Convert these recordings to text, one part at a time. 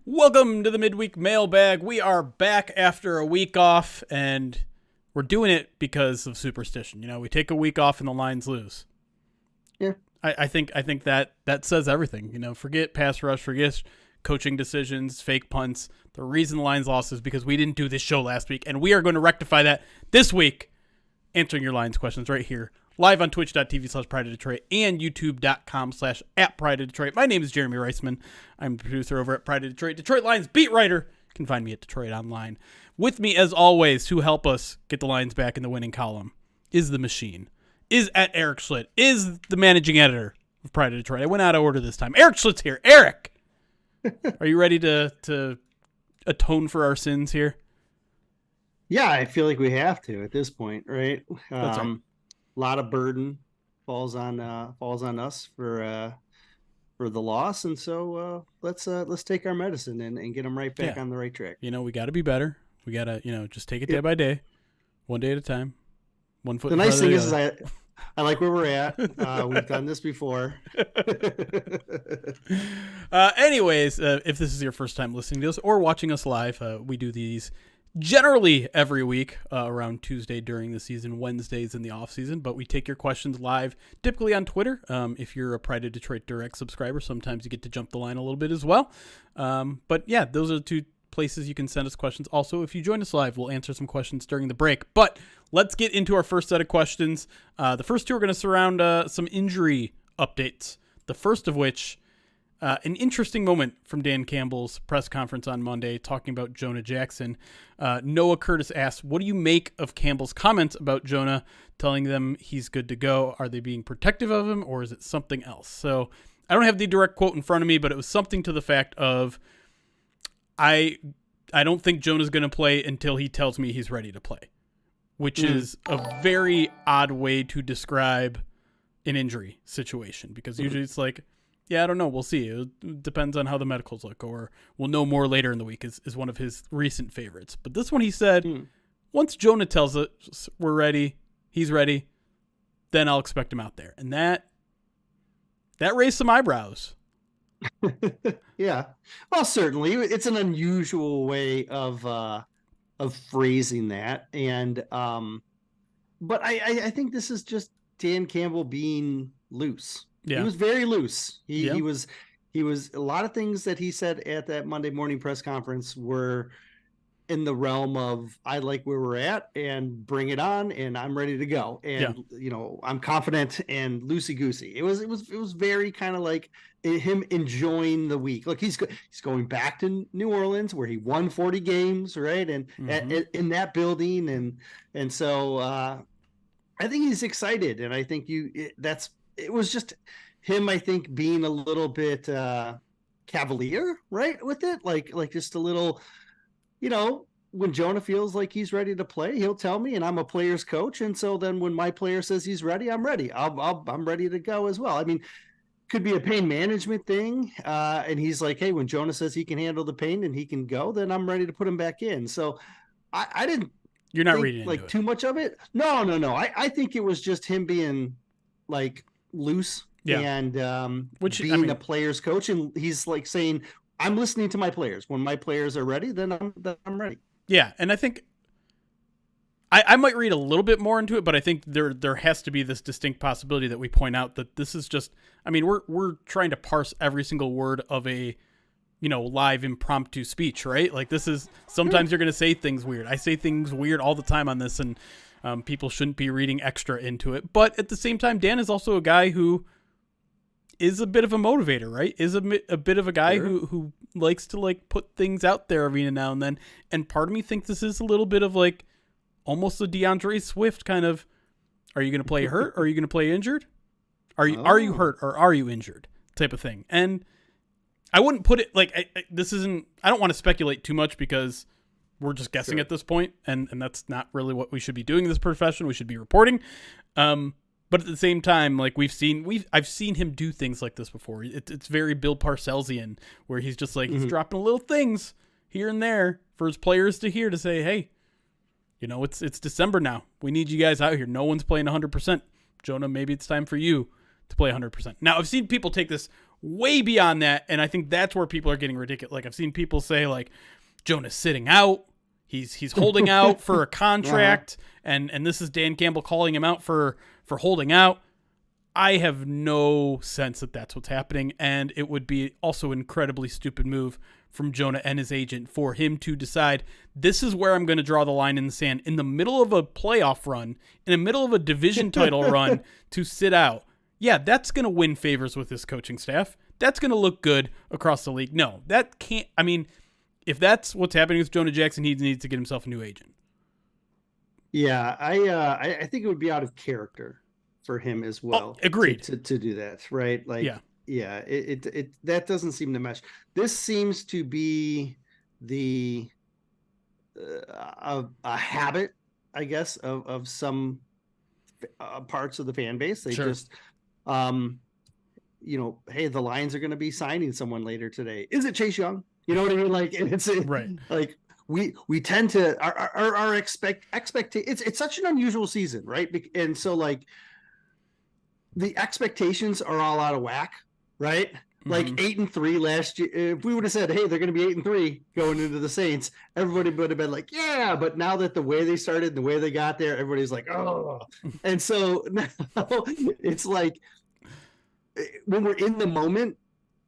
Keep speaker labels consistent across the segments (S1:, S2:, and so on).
S1: Welcome to the Midweek mailbag. We are back after a week off, and we're doing it because of superstition. You know, we take a week off and the Lions lose.
S2: Yeah.
S1: I think that says everything. You know, forget pass rush, forget coaching decisions, fake punts. The reason the Lions lost is because we didn't do this show last week, and we are going to rectify that this week, answering your Lions questions right here, live on twitch.tv/Pride of Detroit and youtube.com/@Pride of Detroit. My name is Jeremy Reisman. I'm the producer over at Pride of Detroit, Detroit Lions beat writer. You can find me at Detroit Online. With me, as always, to help us get the Lions back in the winning column is the machine, is at Eric Schlitt, is the managing editor of Pride of Detroit. I went out of order this time. Eric Schlitt's here. Eric, are you ready to atone for our sins here?
S2: Yeah, I feel like we have to at this point, right?
S1: That's right.
S2: A lot of burden falls on us for the loss, and so let's take our medicine and get them right back on the right track.
S1: You know, we got to be better. We got to, just take it day by day, one day at a time, one foot.
S2: The nice thing is I like where we're at. We've done this before.
S1: Anyways, if this is your first time listening to us or watching us live, we do these generally every week around Tuesday during the season, Wednesdays in the off season, but we take your questions live, typically on Twitter. If you're a Pride of Detroit Direct subscriber, sometimes you get to jump the line a little bit as well. But yeah, those are the two places you can send us questions. Also, if you join us live, we'll answer some questions during the break. But let's get into our first set of questions. The first two are going to surround some injury updates. The first of which, an interesting moment from Dan Campbell's press conference on Monday talking about Jonah Jackson. Noah Curtis asked, what do you make of Campbell's comments about Jonah, telling them he's good to go? Are they being protective of him, or is it something else? So I don't have the direct quote in front of me, but it was something to the fact of, I don't think Jonah's going to play until he tells me he's ready to play, which is a very odd way to describe an injury situation, because usually it's like, yeah, I don't know. We'll see. It depends on how the medicals look, or we'll know more later in the week is one of his recent favorites. But this one, he said, once Jonah tells us we're ready, he's ready, then I'll expect him out there. And that raised some eyebrows.
S2: Yeah. Well, certainly it's an unusual way of phrasing that. And, but I think this is just Dan Campbell being loose. Yeah. He was very loose. He was a lot of things that he said at that Monday morning press conference were in the realm of, I like where we're at and bring it on, and I'm ready to go. And, I'm confident and loosey goosey. It was very kind of like him enjoying the week. Look, he's going back to New Orleans where he won 40 games, right? And in that building. And so I think he's excited. And I think it was just him, I think, being a little bit cavalier, right, with it, like just a little, when Jonah feels like he's ready to play, he'll tell me, and I'm a player's coach, and so then when my player says he's ready, I'm ready. I'm ready to go as well. I mean, could be a pain management thing, and he's like, hey, when Jonah says he can handle the pain and he can go, then I'm ready to put him back in. So I didn't.
S1: You're not reading
S2: like too much of it. No. I think it was just him being like loose and being a player's coach, and he's like saying, I'm listening to my players. When my players are ready, then I'm ready.
S1: Yeah, and I think I might read a little bit more into it, but I think there has to be this distinct possibility that we point out that this is just, I mean, we're trying to parse every single word of a live impromptu speech, right? Like, this is, sometimes you're going to say things weird. I say things weird all the time on this, and people shouldn't be reading extra into it. But at the same time, Dan is also a guy who is a bit of a motivator, right? Is a bit of a guy who likes to like put things out there every now and then. And part of me thinks this is a little bit of like almost a DeAndre Swift kind of, are you going to play hurt or are you going to play injured? Are you hurt or are you injured type of thing? And I wouldn't put it like, I don't want to speculate too much because we're just guessing at this point, and that's not really what we should be doing in this profession. We should be reporting. But at the same time, like I've seen him do things like this before. It's very Bill Parcellsian, where he's just like, he's dropping little things here and there for his players to hear, to say, hey, it's December now. We need you guys out here. No one's playing 100%. Jonah, maybe it's time for you to play 100%. Now, I've seen people take this way beyond that. And I think that's where people are getting ridiculous. Like I've seen people say like Jonah's sitting out. He's holding out for a contract. And this is Dan Campbell calling him out for holding out. I have no sense that that's what's happening. And it would be also an incredibly stupid move from Jonah and his agent for him to decide this is where I'm going to draw the line in the sand in the middle of a playoff run, in the middle of a division title run to sit out. Yeah, that's going to win favors with his coaching staff. That's going to look good across the league. No, that can't. I mean, if that's what's happening with Jonah Jackson, he needs to get himself a new agent.
S2: Yeah, I think it would be out of character for him as well.
S1: Agreed.
S2: To do that, right? Like, yeah, it that doesn't seem to mesh. This seems to be the a habit, I guess, of some parts of the fan base. They just, hey, the Lions are going to be signing someone later today. Is it Chase Young? You know what I mean? Like, it's right. Like we tend to our it's such an unusual season, right? And so like the expectations are all out of whack, right? Like 8-3 last year. If we would have said, hey, they're going to be 8-3 going into the Saints, everybody would have been like, yeah. But now that the way they started, the way they got there, everybody's like, oh. And so now it's like when we're in the moment,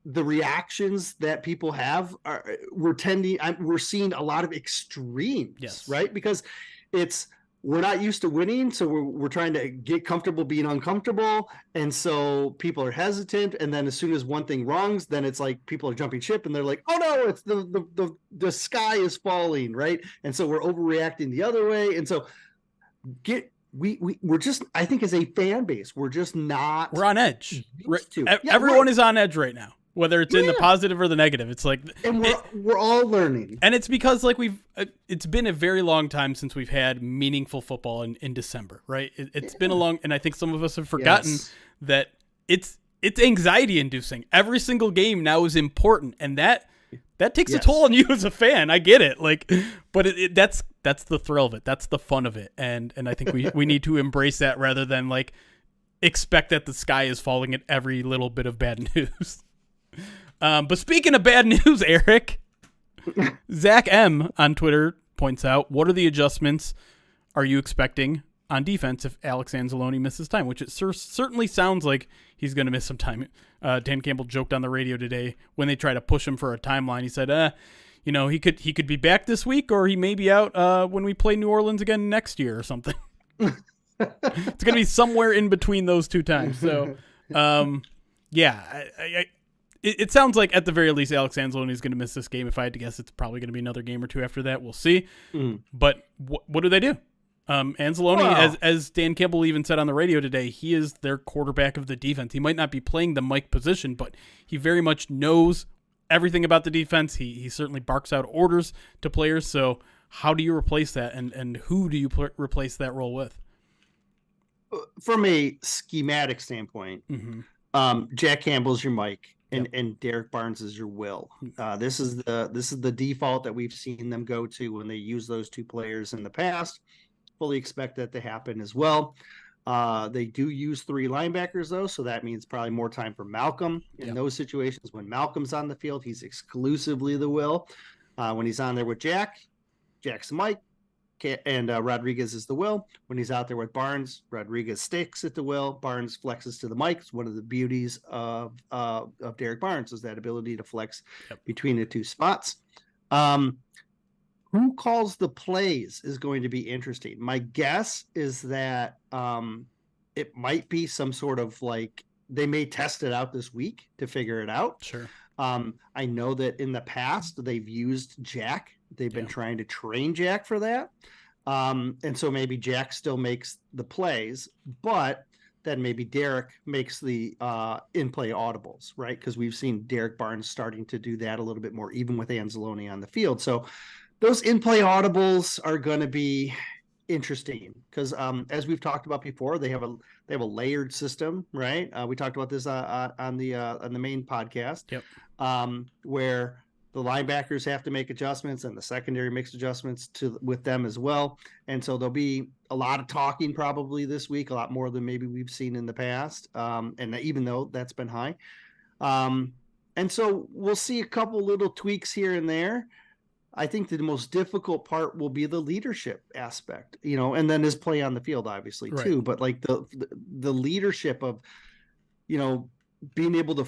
S2: the reactions that people have we're seeing a lot of extremes, right? Because we're not used to winning, so we're trying to get comfortable being uncomfortable, and so people are hesitant. And then as soon as one thing wrongs, then it's like people are jumping ship, and they're like, "Oh no, it's the sky is falling," right? And so we're overreacting the other way, and so we're just, I think as a fan base, we're on
S1: edge. Everyone is on edge right now. Whether it's in the positive or the negative, it's like,
S2: and we're all learning.
S1: And it's because like it's been a very long time since we've had meaningful football in December, right? It's been a long, and I think some of us have forgotten that it's anxiety inducing. Every single game now is important, and that takes a toll on you as a fan. I get it, like, but that's the thrill of it. That's the fun of it, and I think we need to embrace that rather than like expect that the sky is falling at every little bit of bad news. But speaking of bad news, Erik, Zach M on Twitter points out, what are the adjustments are you expecting on defense if Alex Anzalone misses time? Which it certainly sounds like he's going to miss some time. Dan Campbell joked on the radio today when they try to push him for a timeline. He said, he could be back this week, or he may be out when we play New Orleans again next year or something. It's going to be somewhere in between those two times. So, It sounds like at the very least Alex Anzalone is going to miss this game. If I had to guess, it's probably going to be another game or two after that. We'll see. But what do they do? Anzalone, as Dan Campbell even said on the radio today, he is their quarterback of the defense. He might not be playing the Mike position, but he very much knows everything about the defense. He certainly barks out orders to players. So how do you replace that, and who do you replace that role with?
S2: From a schematic standpoint, Jack Campbell's your Mike. And Derek Barnes is your Will. This is the default that we've seen them go to when they use those two players in the past. Fully expect that to happen as well. They do use 3 linebackers though, so that means probably more time for Malcolm in those situations. When Malcolm's on the field, he's exclusively the Will. When he's on there with Jack's Mike. And Rodriguez is the Will. When he's out there with Barnes, Rodriguez sticks at the Will. Barnes flexes to the Mike. It's one of the beauties of Derek Barnes is that ability to flex between the two spots. Who calls the plays is going to be interesting. My guess is that it might be some sort of like they may test it out this week to figure it out.
S1: Sure.
S2: I know that in the past they've used Jack. They've been trying to train Jack for that. And so maybe Jack still makes the plays, but then maybe Derek makes the in-play audibles, right? Because we've seen Derek Barnes starting to do that a little bit more, even with Anzalone on the field. So those in-play audibles are going to be interesting because as we've talked about before, they have a layered system, right? We talked about this on the main podcast, where the linebackers have to make adjustments and the secondary makes adjustments with them as well. And so there'll be a lot of talking probably this week, a lot more than maybe we've seen in the past. And even though that's been high, And so we'll see a couple little tweaks here and there. I think the most difficult part will be the leadership aspect, and then his play on the field, obviously,
S1: Right.
S2: too. But like the leadership of, being able to,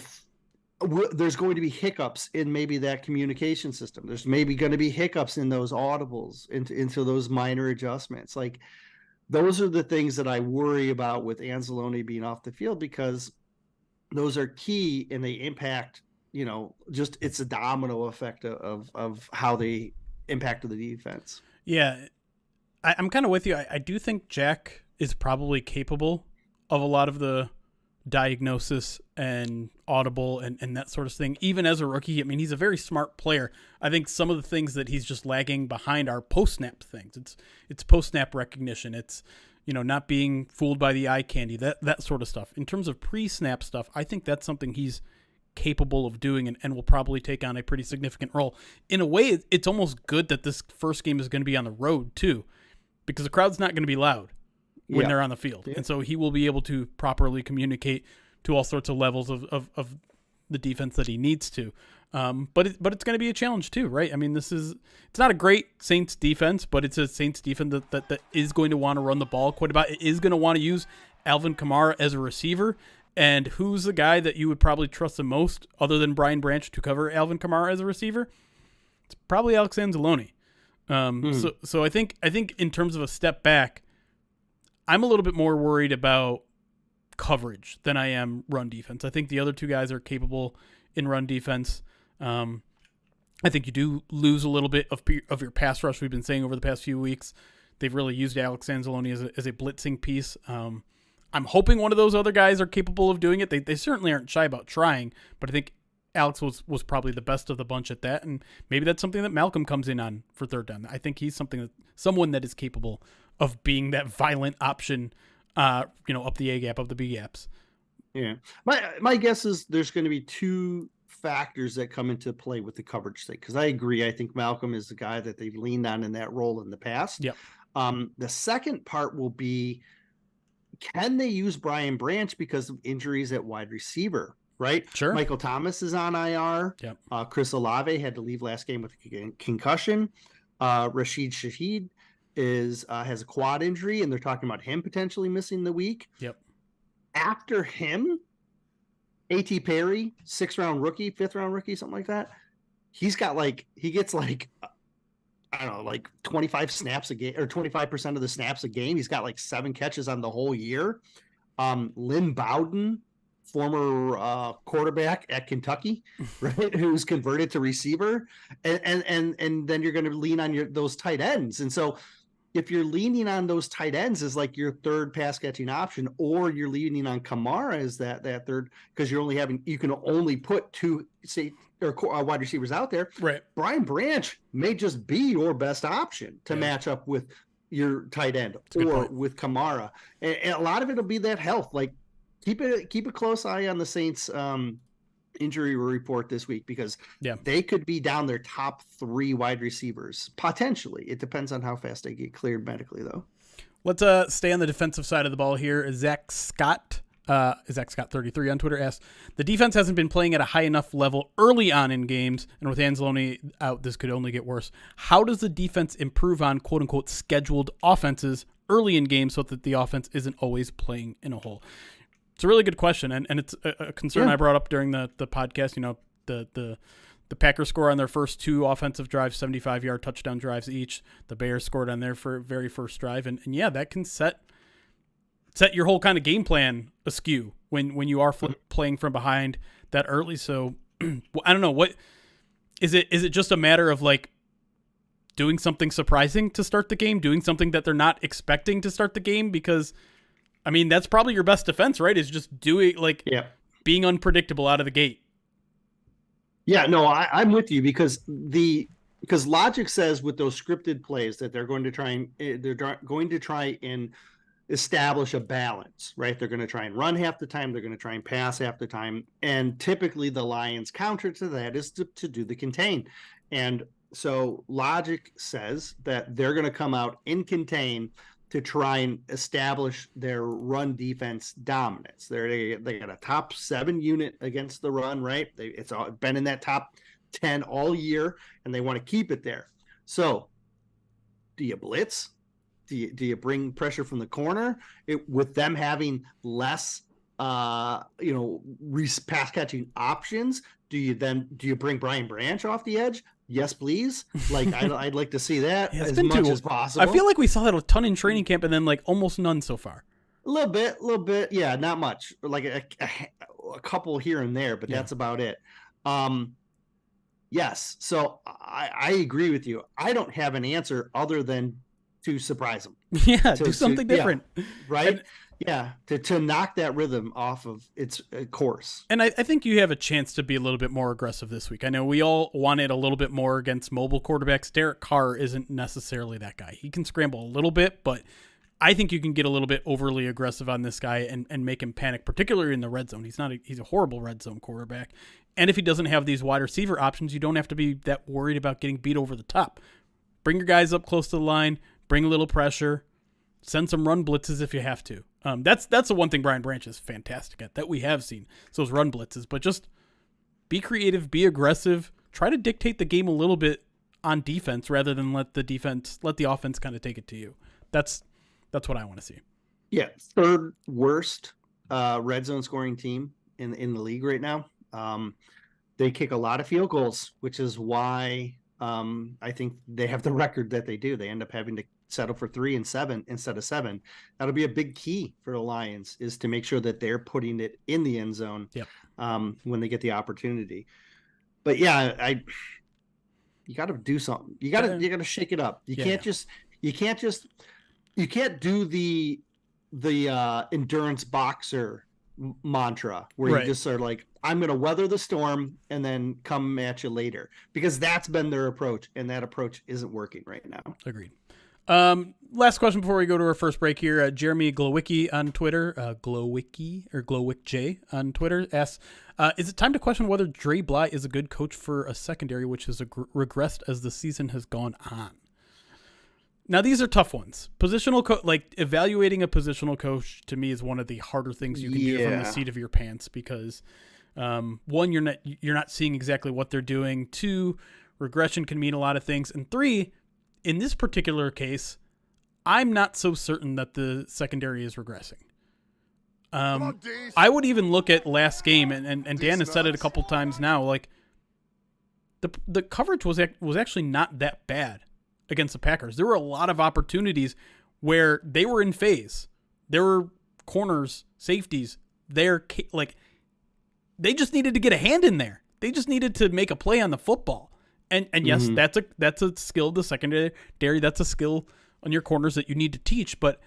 S2: there's going to be hiccups in maybe that communication system. There's maybe going to be hiccups in those audibles, into those minor adjustments. Like, those are the things that I worry about with Anzalone being off the field, because those are key and they impact, just it's a domino effect of how they impacted the defense.
S1: Yeah, I'm kind of with you. I do think Jack is probably capable of a lot of the diagnosis and audible and that sort of thing. Even as a rookie, I mean, he's a very smart player. I think some of the things that he's just lagging behind are post-snap things. It's post-snap recognition. It's, not being fooled by the eye candy, that sort of stuff. In terms of pre-snap stuff, I think that's something he's capable of doing and will probably take on a pretty significant role. In a way, it's almost good that this first game is going to be on the road too, because the crowd's not going to be loud when they're on the field. Yeah. And so he will be able to properly communicate to all sorts of levels of the defense that he needs to. But it's going to be a challenge too, right? I mean, it's not a great Saints defense, but it's a Saints defense that is going to want to run the ball quite a bit. It is going to want to use Alvin Kamara as a receiver. And who's the guy that you would probably trust the most, other than Brian Branch, to cover Alvin Kamara as a receiver? It's probably Alex Anzalone. So I think in terms of a step back, I'm a little bit more worried about coverage than I am run defense. I think the other two guys are capable in run defense. I think you do lose a little bit of your pass rush. We've been saying over the past few weeks, they've really used Alex Anzalone as a blitzing piece. I'm hoping one of those other guys are capable of doing it. They certainly aren't shy about trying, but I think Alex was probably the best of the bunch at that, and maybe that's something that Malcolm comes in on for third down. I think he's someone that is capable of being that violent option, up the A gap, up the B gaps.
S2: Yeah, my guess is there's going to be two factors that come into play with the coverage thing, because I agree. I think Malcolm is the guy that they've leaned on in that role in the past.
S1: Yep.
S2: The second part will be, can they use Brian Branch because of injuries at wide receiver? Right.
S1: Sure.
S2: Michael Thomas is on IR.
S1: Yep.
S2: Chris Olave had to leave last game with a concussion. Rashid Shaheed has a quad injury, and they're talking about him potentially missing the week.
S1: Yep.
S2: After him, A.T. Perry, 6th-round rookie, 5th-round rookie, something like that. He gets I don't know, like 25 snaps a game, or 25% of the snaps a game. He's got like 7 catches on the whole year. Lynn Bowden, former quarterback at Kentucky, right, who's converted to receiver, and then you're going to lean on those tight ends. And so if you're leaning on those tight ends as like your third pass catching option, or you're leaning on Kamara as that third, because you can only put 2 wide receivers out there.
S1: Right.
S2: Brian Branch may just be your best option to match up with your tight end or with Kamara. And a lot of it will be that health. Like, keep a close eye on the Saints injury report this week, because they could be down their top 3 wide receivers potentially. It depends on how fast they get cleared medically, though.
S1: Let's stay on the defensive side of the ball here. Zach Scott 33 on Twitter asks, the defense hasn't been playing at a high enough level early on in games, and with Anzalone out, this could only get worse. How does the defense improve on quote unquote scheduled offenses early in games so that the offense isn't always playing in a hole? It's a really good question, and it's a concern I brought up during the podcast. The Packers score on their first 2 offensive drives, 75-yard touchdown drives each. The Bears scored on their very first drive, and that can set your whole kind of game plan askew when you are playing from behind that early. So I don't know, what is it just a matter of like doing something surprising to start the game, doing something that they're not expecting to start the game? Because I mean, that's probably your best defense, right? Is just doing being unpredictable out of the gate.
S2: Yeah, no, I'm with you, because logic says with those scripted plays that they're going to try and establish a balance, right? They're going to try and run half the time. They're going to try and pass half the time. And typically the Lions' counter to that is to do the contain. And so logic says that they're going to come out in contain to try and establish their run defense dominance. They got a top 7 unit against the run, right? It's been in that top 10 all year, and they want to keep it there. So, do you blitz? Do you bring pressure from the corner? With them having less, pass catching options? Do you bring Brian Branch off the edge? Yes, please. Like I'd like to see that as much as possible.
S1: I feel like we saw that a ton in training camp, and then like almost none so far.
S2: A little bit. Yeah, not much. Like a couple here and there, but that's about it. Yes. So I agree with you. I don't have an answer other than to surprise them.
S1: Yeah, do something different.
S2: Yeah, right? To knock that rhythm off of its course.
S1: And I think you have a chance to be a little bit more aggressive this week. I know we all wanted a little bit more against mobile quarterbacks. Derek Carr isn't necessarily that guy. He can scramble a little bit, but I think you can get a little bit overly aggressive on this guy and make him panic, particularly in the red zone. He's a horrible red zone quarterback. And if he doesn't have these wide receiver options, you don't have to be that worried about getting beat over the top. Bring your guys up close to the line, bring a little pressure, send some run blitzes if you have to. That's the one thing Brian Branch is fantastic at that we have seen. So those run blitzes, but just be creative, be aggressive, try to dictate the game a little bit on defense rather than let the offense kind of take it to you. That's what I want to see. Yeah,
S2: third worst red zone scoring team in the league right now. They kick a lot of field goals, which is why I think they have the record that they do. They end up having to settle for 3 and 7 instead of 7. That'll be a big key for the Lions, is to make sure that they're putting it in the end zone when they get the opportunity. But yeah, you got to do something. You got to shake it up. You can't do the endurance boxer mantra where you just are like, I'm going to weather the storm and then come at you later, because that's been their approach, and that approach isn't working right now.
S1: Agreed. Last question before we go to our first break here. Jeremy Glowicki on Twitter, Glowwick on Twitter asks, is it time to question whether Dre Bly is a good coach for a secondary which has regressed as the season has gone on? Now, these are tough ones. Evaluating a positional coach to me is one of the harder things you can do from the seat of your pants, because one, you're not seeing exactly what they're doing. 2, regression can mean a lot of things. And 3, in this particular case, I'm not so certain that the secondary is regressing. I would even look at last game, and Dan has said it a couple times now. Like the coverage was actually not that bad against the Packers. There were a lot of opportunities where they were in phase. There were corners, safeties. They just needed to get a hand in there. They just needed to make a play on the football. And yes, that's a skill of the secondary. That's a skill on your corners that you need to teach. But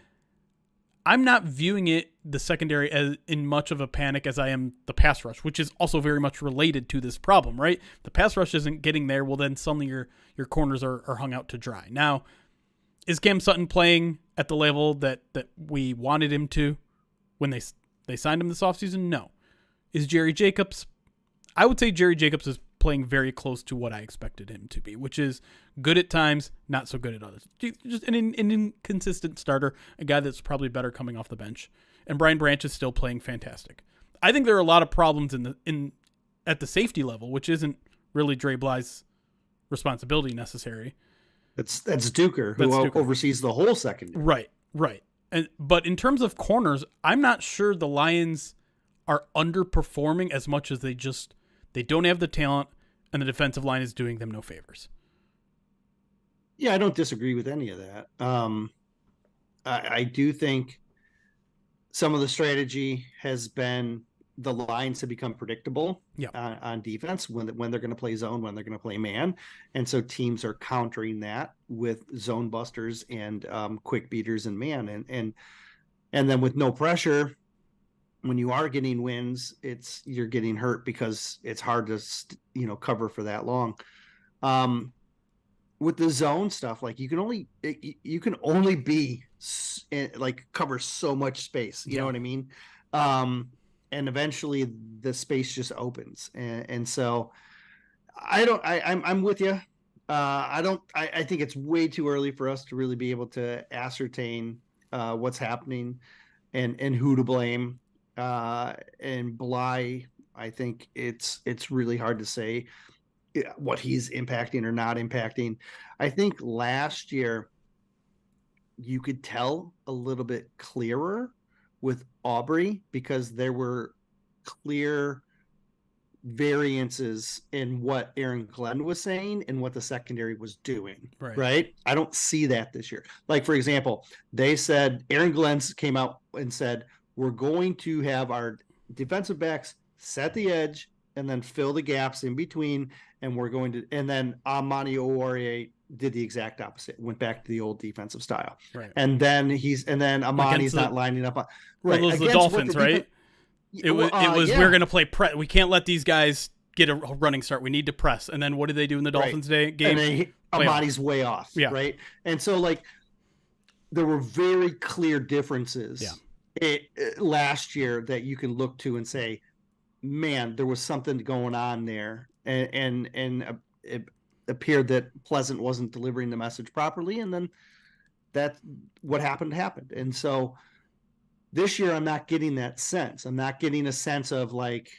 S1: I'm not viewing the secondary as in much of a panic as I am the pass rush, which is also very much related to this problem, right? The pass rush isn't getting there. Well, then suddenly your corners are hung out to dry. Now, is Cam Sutton playing at the level that we wanted him to when they signed him this offseason? No. Is Jerry Jacobs? I would say Jerry Jacobs is playing very close to what I expected him to be, which is good at times, not so good at others. Just an inconsistent starter, a guy that's probably better coming off the bench. And Brian Branch is still playing fantastic. I think there are a lot of problems at the safety level, which isn't really Dre Bly's responsibility necessary.
S2: That's Duker, who oversees the whole secondary.
S1: Right. But in terms of corners, I'm not sure the Lions are underperforming as much as they don't have the talent, and the defensive line is doing them no favors.
S2: Yeah, I don't disagree with any of that. I do think some of the strategy has been the lines to become predictable on defense when they're going to play zone, when they're going to play man. And so teams are countering that with zone busters and quick beaters and man. And then with no pressure, when you are getting wins, you're getting hurt because it's hard to cover for that long. With the zone stuff, like you can only be cover so much space. You know what I mean? And eventually the space just opens. And so I'm with you. I think it's way too early for us to really be able to ascertain what's happening and who to blame. And Bly, I think it's really hard to say what he's impacting or not impacting. I think last year you could tell a little bit clearer with Aubrey because there were clear variances in what Aaron Glenn was saying and what the secondary was doing. Right. I don't see that this year. Like, for example, they said Aaron Glenn came out and said, we're going to have our defensive backs set the edge and then fill the gaps in between. And we're going to, and then Amani Oruwariye did the exact opposite, went back to the old defensive style.
S1: Right.
S2: And then Amani's not lining up.
S1: Right. Those the Dolphins, right? It was we're going to play press. We can't let these guys get a running start. We need to press. And then what did they do in the Dolphins game?
S2: And Amani's way off. Yeah. Right. And so, like, there were very clear differences last year that you can look to and say, man, there was something going on there. And it appeared that Pleasant wasn't delivering the message properly. And then that what happened. And so this year, I'm not getting that sense. I'm not getting a sense of like,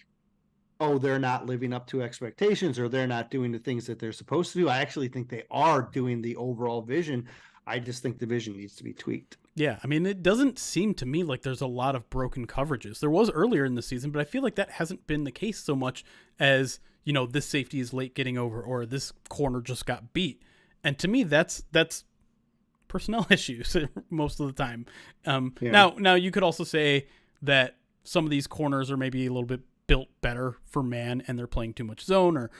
S2: oh, they're not living up to expectations or they're not doing the things that they're supposed to do. I actually think they are doing the overall vision. I just think the vision needs to be tweaked.
S1: Yeah, I mean, it doesn't seem to me like there's a lot of broken coverages. There was earlier in the season, but I feel like that hasn't been the case so much as, you know, this safety is late getting over or this corner just got beat. And to me, that's personnel issues most of the time. Now you could also say that some of these corners are maybe a little bit built better for man and they're playing too much zone, or,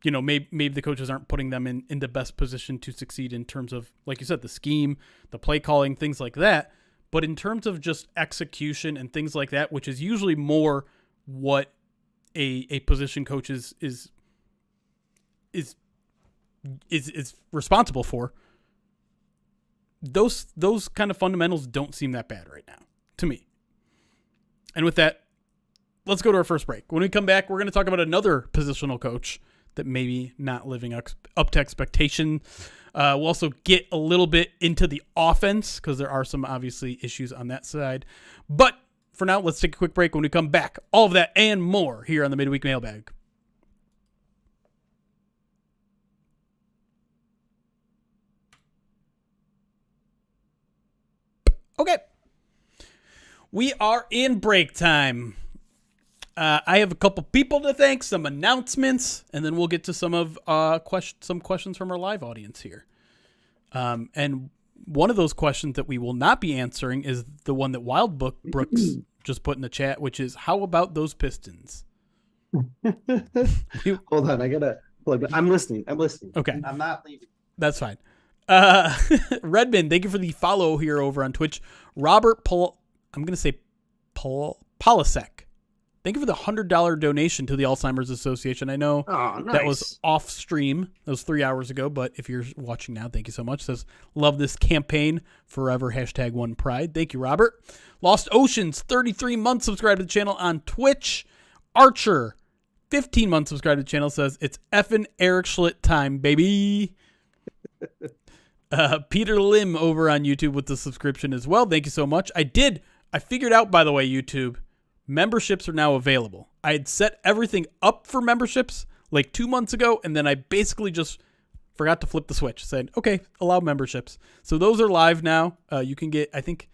S1: you know, maybe the coaches aren't putting them in the best position to succeed in terms of, like you said, the scheme, the play calling, things like that. But in terms of just execution and things like that, which is usually more what a position coach is responsible for, those kind of fundamentals don't seem that bad right now to me. And with that, let's go to our first break. When we come back, we're going to talk about another positional coach that maybe not living up to expectation. We'll also get a little bit into the offense because there are some obviously issues on that side. But for now, let's take a quick break. When we come back, all of that and more here on the Midweek Mailbag. Okay. We are in break time. I have a couple people to thank, some announcements, and then we'll get to some of some questions from our live audience here. And one of those questions that we will not be answering is the one that Wild Brooks just put in the chat, which is, how about those Pistons?
S2: Hold on, I gotta plug. I'm listening.
S1: Okay,
S2: I'm not leaving.
S1: That's fine. Redmond, thank you for the follow here over on Twitch. Robert I'm going to say Polisek. Thank you for the $100 donation to the Alzheimer's Association. I know that was off stream. That was 3 hours ago, but if you're watching now, thank you so much. It says, love this campaign. Forever, #OnePride. Thank you, Robert. Lost Oceans, 33 months subscribed to the channel on Twitch. Archer, 15 months subscribed to the channel, says, it's effing Eric Schlitt time, baby. Peter Lim over on YouTube with the subscription as well. Thank you so much. I figured out, by the way, YouTube, memberships are now available. I had set everything up for memberships like 2 months ago, and then I basically just forgot to flip the switch. Said, okay, allow memberships. So those are live now. You can get, I think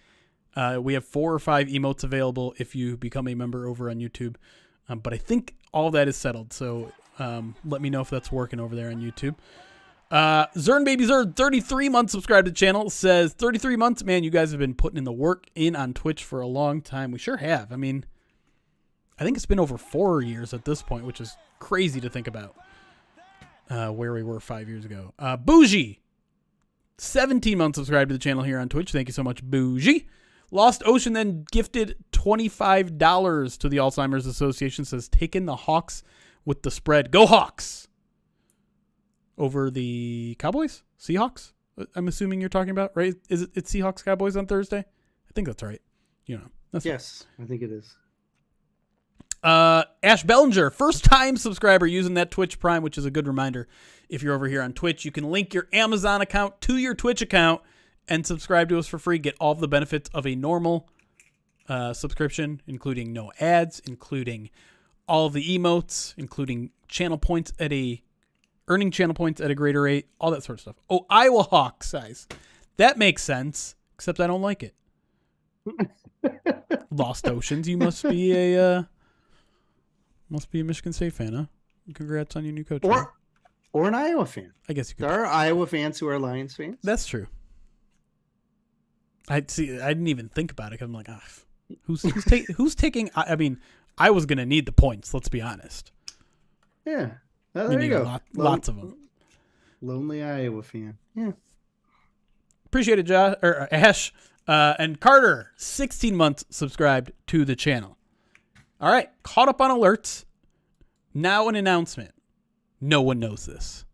S1: we have 4 or 5 emotes available if you become a member over on YouTube. But I think all that is settled. So let me know if that's working over there on YouTube. Zern Baby Zern, 33 months subscribed to the channel, says 33 months. Man, you guys have been putting in the work on Twitch for a long time. We sure have. I mean, I think it's been over 4 years at this point, which is crazy to think about where we were 5 years ago. Bougie, 17 months subscribed to the channel here on Twitch. Thank you so much, Bougie. Lost Ocean then gifted $25 to the Alzheimer's Association, says taking the Hawks with the spread. Go Hawks! Over the Cowboys? Seahawks? I'm assuming you're talking about, right? It's Seahawks Cowboys on Thursday? I think that's right. You know.
S2: Yes, I think it is.
S1: Ash Bellinger, first time subscriber using that Twitch Prime, which is a good reminder. If you're over here on Twitch, you can link your Amazon account to your Twitch account and subscribe to us for free. Get all of the benefits of a normal subscription, including no ads, including all of the emotes, including earning channel points at a greater rate, all that sort of stuff. Oh, Iowa Hawk size. That makes sense, except I don't like it. Lost Oceans, you must be a Michigan State fan, huh? Congrats on your new coach.
S2: Or an Iowa fan.
S1: I guess you could.
S2: There are Iowa fans who are Lions fans.
S1: That's true. I didn't even think about it because I'm like, who's taking? I mean, I was gonna need the points. Let's be honest.
S2: Yeah, there you go.
S1: Lots of them.
S2: Lonely Iowa fan. Yeah.
S1: Appreciate it, Josh or Ash and Carter. 16 months subscribed to the channel. All right, caught up on alerts. Now an announcement. No one knows this.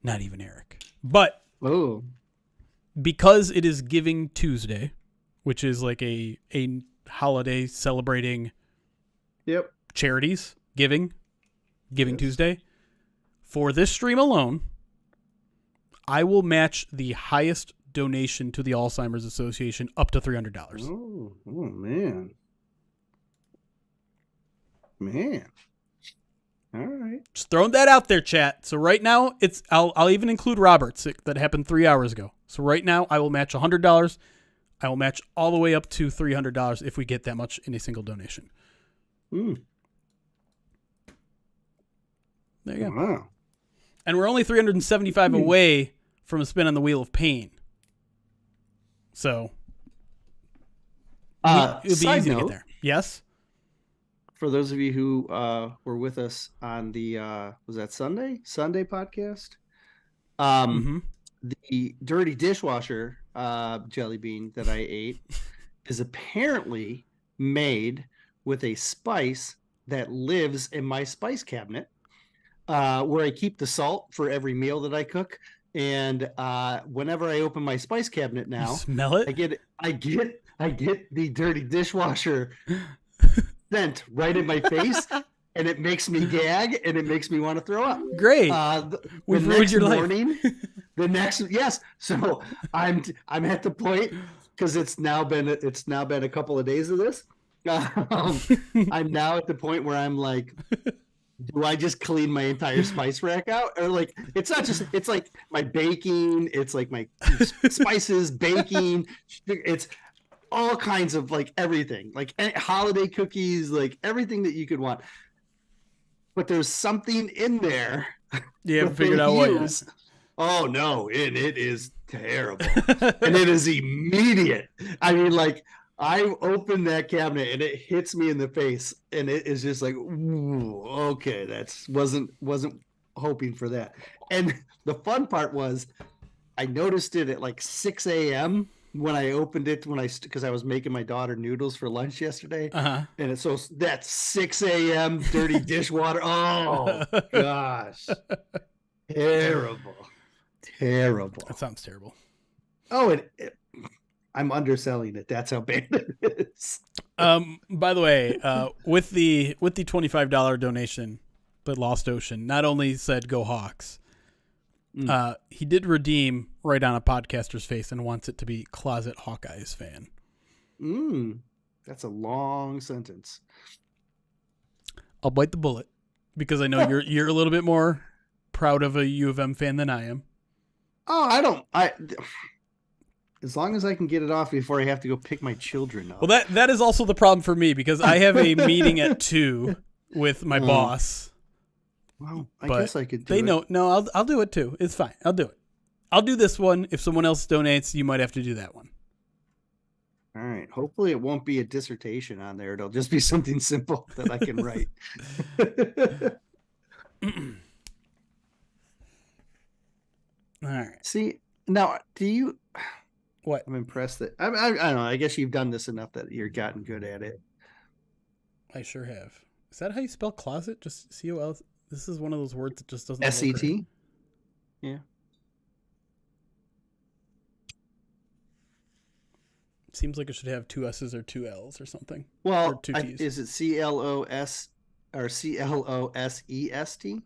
S1: Not even Eric. But because it is Giving Tuesday, which is like a holiday celebrating charities, Giving Tuesday, for this stream alone, I will match the highest donation to the Alzheimer's Association up to $300.
S2: Oh man. Man. All right.
S1: Just throwing that out there, chat. So right now, I'll even include Robert's that happened 3 hours ago. So right now, I will match $100. I will match all the way up to $300 if we get that much in a single donation. There you go.
S2: Wow.
S1: And we're only 375 away from a spin on the Wheel of Pain. So it'll be easy to get there. Yes.
S2: For those of you who were with us on the was that Sunday podcast, the dirty dishwasher jelly bean that I ate is apparently made with a spice that lives in my spice cabinet, where I keep the salt for every meal that I cook. And whenever I open my spice cabinet now,
S1: you smell it.
S2: I get the dirty dishwasher scent right in my face, and it makes me gag, and it makes me want to throw up.
S1: Great. We've ruined your
S2: morning,
S1: life.
S2: Yes. So I'm at the point, because it's now been a couple of days of this. I'm now at the point where I'm like, do I just clean my entire spice rack out? Or like, it's like my baking, it's like my spices, baking, it's all kinds of like everything, like holiday cookies, like everything that you could want. But there's something in there.
S1: You haven't figured out what it is.
S2: Oh no, it is terrible. And it is immediate. I mean, like, I open that cabinet and it hits me in the face, and it is just like, ooh, okay, wasn't hoping for that. And the fun part was, I noticed it at like 6 a.m. when I opened it, because I was making my daughter noodles for lunch yesterday. And so that's 6 a.m. dirty dishwater. Oh gosh, terrible.
S1: That sounds terrible.
S2: Oh, I'm underselling it. That's how bad it is.
S1: By the way, with the $25 donation, but Lost Ocean not only said go Hawks, he did redeem right on a podcaster's face and wants it to be Closet Hawkeyes fan.
S2: That's a long sentence.
S1: I'll bite the bullet because I know you're a little bit more proud of a U of M fan than I am.
S2: Oh, as long as I can get it off before I have to go pick my children up.
S1: Well, that is also the problem for me, because I have a meeting at 2 with my boss.
S2: Well, I guess I could do
S1: it. No, I'll do it too. It's fine. I'll do it. I'll do this one. If someone else donates, you might have to do that one.
S2: All right. Hopefully it won't be a dissertation on there. It'll just be something simple that I can write.
S1: All right.
S2: See, now, do you...
S1: What?
S2: I'm impressed that... I don't know. I guess you've done this enough that you're gotten good at it.
S1: I sure have. Is that how you spell closet? Just C-O-L? This is one of those words that just doesn't...
S2: S-E-T? Yeah.
S1: Seems like it should have 2 S's or 2 L's or something.
S2: Well,
S1: or 2 T's.
S2: Is it C-L-O-S or C-L-O-S-E-S-T?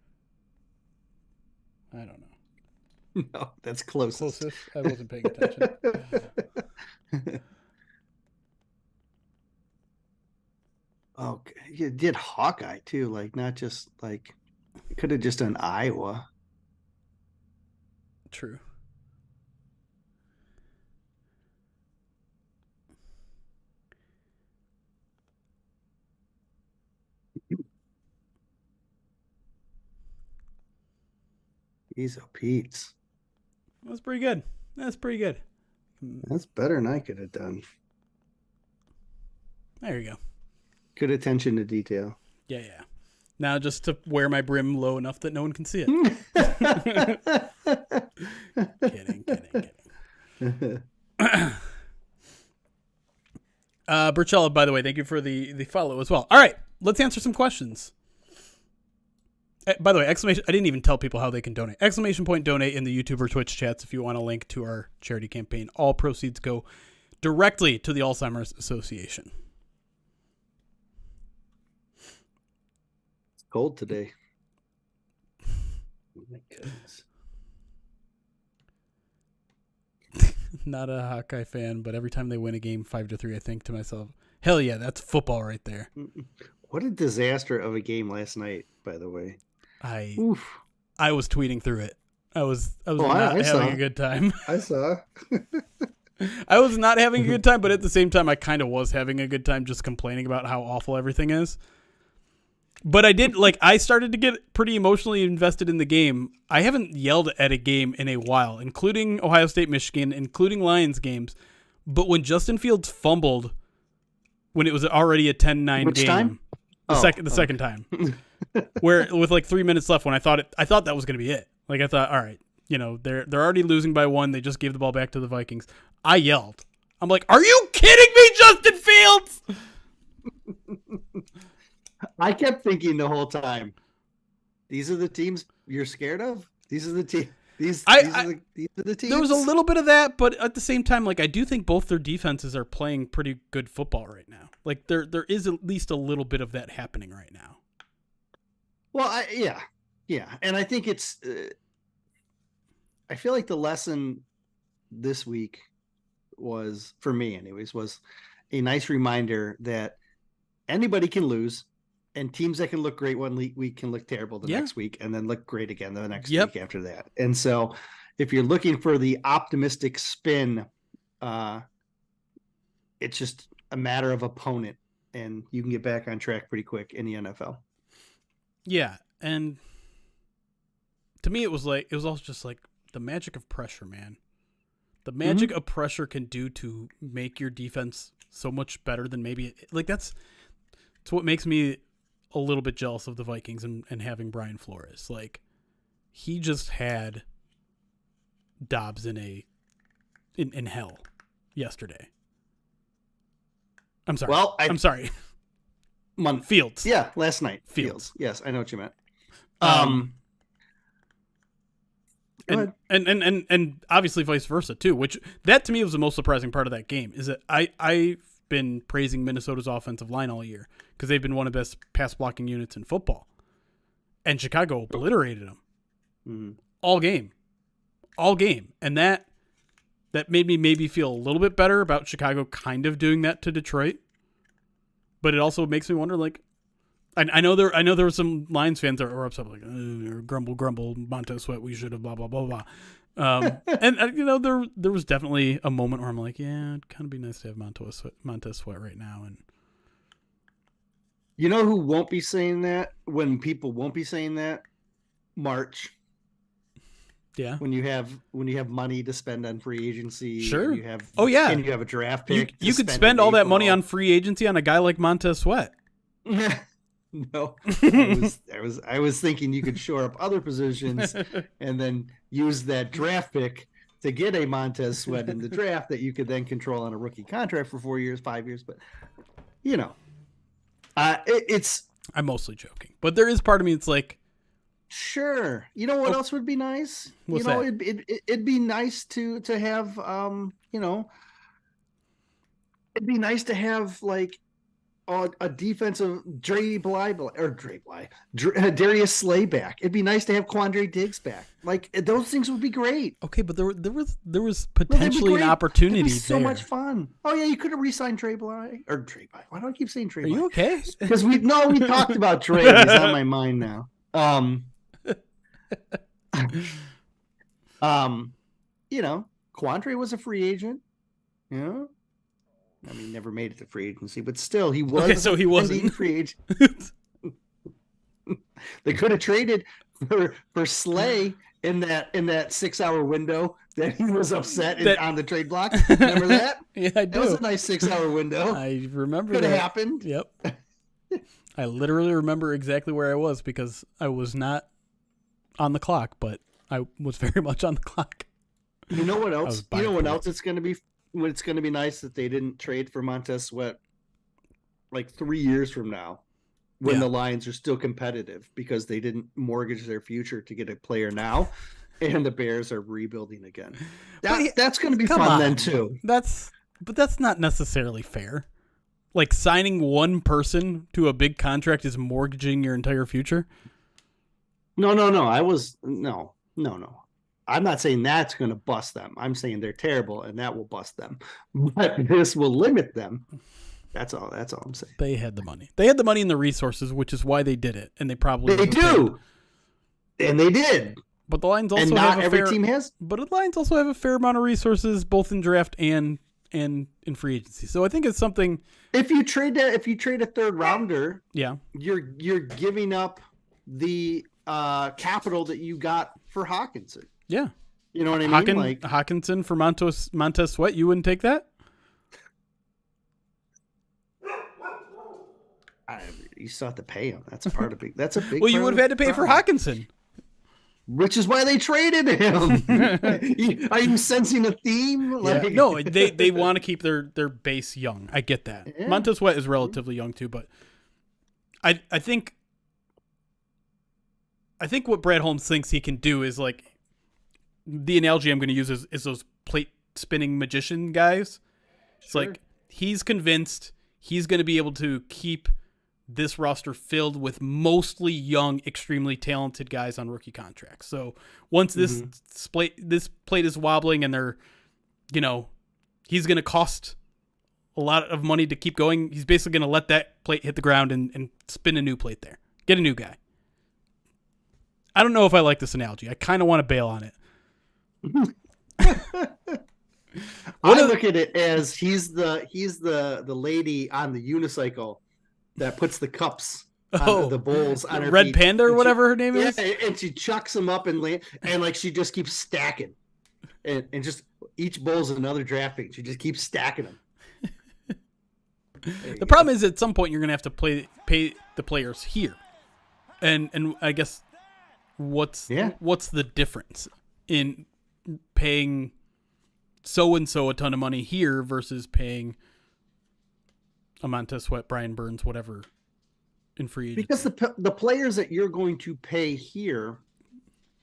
S1: I don't know.
S2: No, that's closest.
S1: I wasn't paying attention.
S2: Okay, you did Hawkeye too, like not just like it could have just done Iowa.
S1: True.
S2: Jeez, oh Pete's.
S1: That's pretty good. That's pretty good.
S2: That's better than I could have done.
S1: There you go.
S2: Good attention to detail.
S1: Yeah, yeah. Now just to wear my brim low enough that no one can see it. Kidding. Burchella, by the way, thank you for the follow as well. All right, let's answer some questions. By the way, exclamation! I didn't even tell people how they can donate. Exclamation point donate in the YouTube or Twitch chats if you want a link to our charity campaign. All proceeds go directly to the Alzheimer's Association.
S2: It's cold today. Oh my goodness.
S1: Not a Hawkeye fan, but every time they win a game 5-3, I think to myself, hell yeah, that's football right there.
S2: What a disaster of a game last night, by the way.
S1: I was tweeting through it. I was not having a good time.
S2: I saw.
S1: I was not having a good time, but at the same time, I kind of was having a good time just complaining about how awful everything is. But I started to get pretty emotionally invested in the game. I haven't yelled at a game in a while, including Ohio State, Michigan, including Lions games. But when Justin Fields fumbled, when it was already a 10-9 game,
S2: time?
S1: The second time, where with like 3 minutes left, when I thought that was going to be it. Like I thought, all right, they're already losing by 1. They just gave the ball back to the Vikings. I yelled. I'm like, are you kidding me, Justin Fields?
S2: I kept thinking the whole time, these are the teams you're scared of? These are the teams. These are the teams.
S1: There was a little bit of that, but at the same time, like I do think both their defenses are playing pretty good football right now. Like there is at least a little bit of that happening right now.
S2: Well, yeah, and I think it's. I feel like the lesson this week was, for me anyways, was a nice reminder that anybody can lose. And teams that can look great one week can look terrible the next week and then look great again the next week after that. And so if you're looking for the optimistic spin, it's just a matter of opponent, and you can get back on track pretty quick in the NFL.
S1: Yeah. And to me, it was also just like the magic of pressure, man. The magic of pressure can do to make your defense so much better than maybe that's what makes me a little bit jealous of the Vikings and having Brian Flores. Like he just had Dobbs in hell yesterday. I'm sorry.
S2: Well,
S1: I'm sorry. Fields.
S2: Yeah, last night. Fields. Yes, I know what you meant.
S1: And obviously vice versa too, which that to me was the most surprising part of that game is that I've been praising Minnesota's offensive line all year because they've been one of the best pass blocking units in football, and Chicago obliterated them all game, and that made me maybe feel a little bit better about Chicago kind of doing that to Detroit, but it also makes me wonder, like, I know there were some Lions fans that were upset, like grumble, Montez Sweat, we should have blah blah blah blah. And there was definitely a moment where I'm like, yeah, it'd kind of be nice to have Montez Sweat right now. And
S2: you know who won't be saying that when people won't be saying that? March.
S1: Yeah.
S2: When you have money to spend on free agency.
S1: Sure.
S2: And you have
S1: and
S2: you have a draft pick.
S1: You could spend all that money on free agency on a guy like Montez Sweat.
S2: No, I was thinking you could shore up other positions and then use that draft pick to get a Montez Sweat in the draft that you could then control on a rookie contract for 4 years, 5 years. But it's.
S1: I'm mostly joking, but there is part of me that's like,
S2: sure. You know what else would be nice?
S1: What's that?
S2: It'd be nice to have it'd be nice to have like a defensive Darius Slayback. It'd be nice to have Quandre Diggs back. Like those things would be great.
S1: Okay, but there was potentially an opportunity
S2: It'd be so
S1: there.
S2: much fun. Oh yeah, you could have re-signed Trey Bly or Trey Bly. Why do I keep saying Trey
S1: Are
S2: Bly?
S1: you okay?
S2: Because we talked about Trey. He's on my mind now. Quandre was a free agent. You know, I mean, never made it to free agency, but still, he was.
S1: Okay, so he wasn't
S2: free agent. They could have traded for Slay in that 6-hour window that he was upset on the trade block. Remember that?
S1: Yeah, I do.
S2: That was a nice 6-hour window.
S1: I remember
S2: could
S1: that.
S2: have happened.
S1: Yep. I literally remember exactly where I was because I was not on the clock, but I was very much on the clock.
S2: You know what else? You know what else it's going to be? It's going to be nice that they didn't trade for Montez Sweat like 3 years from now when the Lions are still competitive because they didn't mortgage their future to get a player now, and the Bears are rebuilding again. That's going to be fun then too.
S1: But that's not necessarily fair. Like signing one person to a big contract is mortgaging your entire future.
S2: No. I'm not saying that's going to bust them. I'm saying they're terrible and that will bust them. But this will limit them. That's all I'm saying.
S1: They had the money. They had the money and the resources, which is why they did it. And they probably
S2: do. And they did.
S1: But the Lions also
S2: and not every team has.
S1: But the Lions also have a fair amount of resources, both in draft and in free agency. So I think it's something.
S2: If you trade a third rounder,
S1: you're
S2: giving up the capital that you got for Hawkinson.
S1: Yeah.
S2: You know what I mean?
S1: Like Hawkinson for Montez Sweat, you wouldn't take that?
S2: You still have to pay him. That's a big
S1: well, you would have had to pay for Hawkinson.
S2: Which is why they traded him. Are you sensing a theme?
S1: Yeah. No, they want to keep their base young. I get that. Yeah. Montez Sweat is relatively young too, but I think what Brad Holmes thinks he can do is like the analogy I'm going to use is those plate spinning magician guys. It's like he's convinced he's going to be able to keep this roster filled with mostly young, extremely talented guys on rookie contracts. So once this plate is wobbling and they're, he's going to cost a lot of money to keep going. He's basically going to let that plate hit the ground and spin a new plate there. Get a new guy. I don't know if I like this analogy. I kind of want to bail on it.
S2: I look at it as he's the lady on the unicycle that puts the cups on the bowls on her
S1: Red
S2: feet.
S1: Panda or whatever her name is.
S2: And she chucks them up and like she just keeps stacking, and just each bowl's another draft pick. She just keeps stacking them.
S1: The problem is at some point you're going to have to pay the players here, and I guess what's the difference in paying so-and-so a ton of money here versus paying a Montez Sweat, Brian Burns, whatever in free agency?
S2: Because the players that you're going to pay here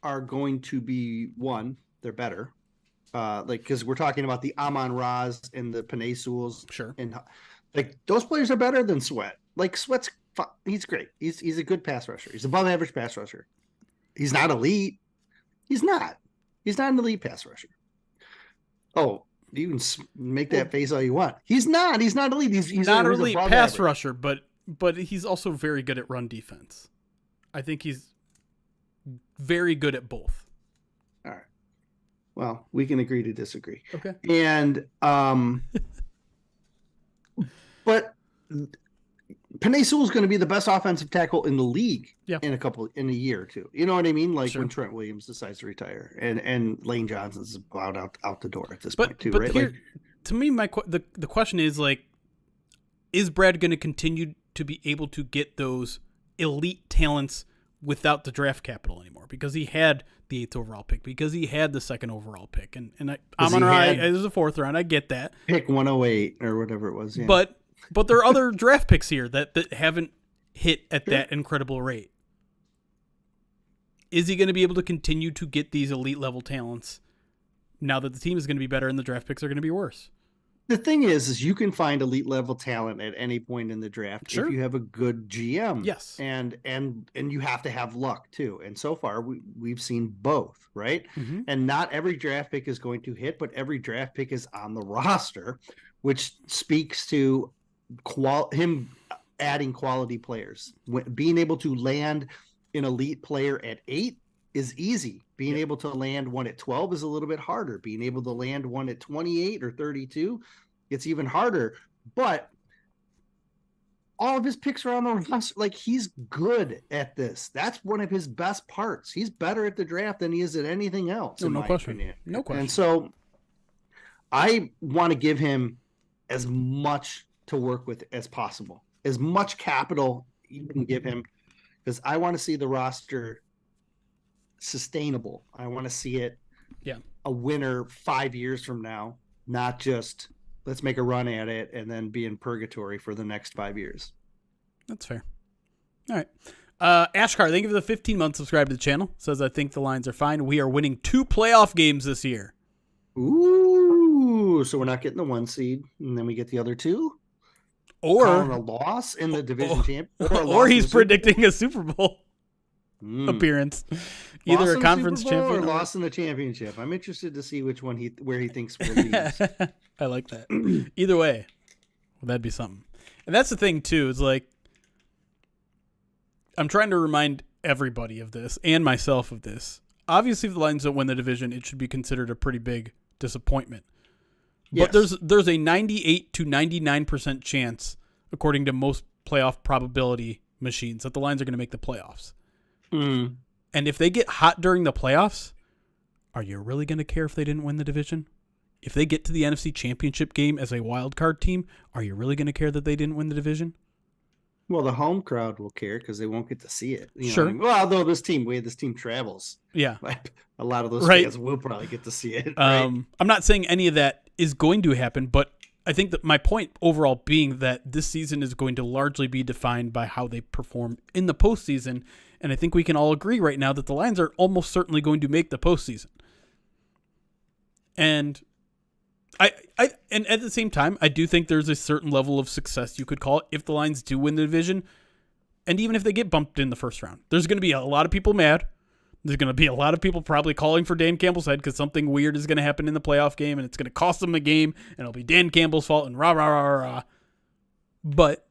S2: are going to be, one, they're better. Because we're talking about the Amon-Ra's and the Penei Sewells.
S1: Sure.
S2: And like those players are better than Sweat. Like Sweat's he's great. He's a good pass rusher. He's above average pass rusher. He's not elite. He's not an elite pass rusher. Oh, you can make that face all you want. He's not elite. He's
S1: not an elite pass rusher, but he's also very good at run defense. I think he's very good at both.
S2: All right. Well, we can agree to disagree.
S1: Okay.
S2: And but Penei Sewell's going to be the best offensive tackle in the league in a year or two. You know what I mean? Like when Trent Williams decides to retire and Lane Johnson's about out the door at this point too, right?
S1: Here, to me, the question is like, is Brad going to continue to be able to get those elite talents without the draft capital anymore? Because he had the 8th overall pick, because he had the 2nd overall pick, and Amon-Ra is a 4th round. I get that.
S2: Pick 108 or whatever it was. Yeah.
S1: But there are other draft picks here that haven't hit at that incredible rate. Is he going to be able to continue to get these elite level talents now that the team is going to be better and the draft picks are going to be worse?
S2: The thing is you can find elite level talent at any point in the draft
S1: Sure.
S2: if you have a good GM.
S1: Yes.
S2: And you have to have luck too. And so far we've seen both, right?
S1: Mm-hmm.
S2: And not every draft pick is going to hit, but every draft pick is on the roster, which speaks to him adding quality players. Being able to land an elite player at 8 is easy. Being able to land one at 12 is a little bit harder. Being able to land one at 28 or 32, it's even harder. But all of his picks are on the roster. Like, he's good at this. That's one of his best parts. He's better at the draft than he is at anything else.
S1: No question.
S2: Opinion.
S1: No question.
S2: And so I want to give him as much to work with as possible, as much capital you can give him, because I want to see the roster sustainable. I want to see it a winner 5 years from now, not just let's make a run at it and then be in purgatory for the next 5 years.
S1: That's fair. All right. Ashkar, thank you for the 15-month subscribe to the channel. Says, I think the lines are fine. We are winning 2 playoff games this year.
S2: Ooh, so we're not getting the 1 seed and then we get the other 2?
S1: Or
S2: a loss in the division champ,
S1: or he's predicting a Super Bowl appearance, either a conference champion
S2: or loss in the championship. I'm interested to see which one where he thinks we'll lose.
S1: I like that. Either way, well, that'd be something. And that's the thing too. Is like I'm trying to remind everybody of this and myself of this. Obviously, if the Lions don't win the division, it should be considered a pretty big disappointment. But there's a 98 to 99% chance, according to most playoff probability machines, that the Lions are going to make the playoffs.
S2: Mm.
S1: And if they get hot during the playoffs, are you really going to care if they didn't win the division? If they get to the NFC Championship game as a wild card team, are you really going to care that they didn't win the division?
S2: Well, the home crowd will care because they won't get to see it. You know
S1: sure.
S2: What I mean? Well, although this team travels.
S1: Yeah.
S2: A lot of those fans will probably get to see it. Right?
S1: I'm not saying any of that is going to happen, but I think that my point overall being that this season is going to largely be defined by how they perform in the postseason. And I think we can all agree right now that the Lions are almost certainly going to make the postseason. And and at the same time, I do think there's a certain level of success, you could call it, if the Lions do win the division. And even if they get bumped in the first round, there's going to be a lot of people mad. There's going to be a lot of people probably calling for Dan Campbell's head because something weird is going to happen in the playoff game and it's going to cost them a game and it'll be Dan Campbell's fault and rah, rah, rah, rah. But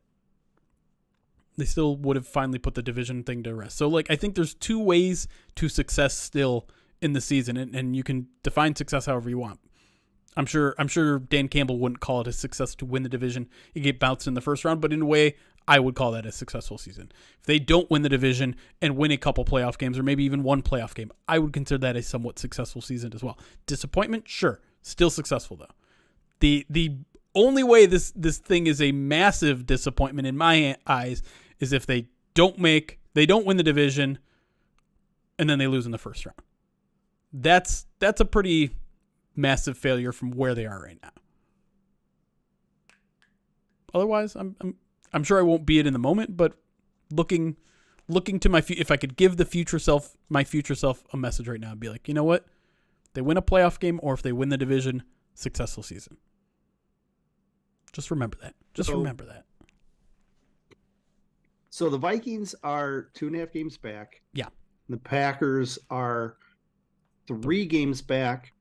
S1: they still would have finally put the division thing to rest. So, like, I think there's 2 ways to success still in the season, and you can define success however you want. I'm sure Dan Campbell wouldn't call it a success to win the division. You get bounced in the first round, but in a way, I would call that a successful season. If they don't win the division and win a couple playoff games or maybe even one playoff game, I would consider that a somewhat successful season as well. Disappointment? Sure. Still successful, though. The only way this thing is a massive disappointment in my eyes is if they don't win the division and then they lose in the first round. That's a pretty massive failure from where they are right now. Otherwise, I'm sure I won't be it in the moment, but looking to if I could give my future self a message right now, I'd be like, you know what? They win a playoff game or if they win the division, successful season. Just remember that. Remember that.
S2: So the Vikings are 2.5 games back.
S1: Yeah.
S2: The Packers are 3 games back,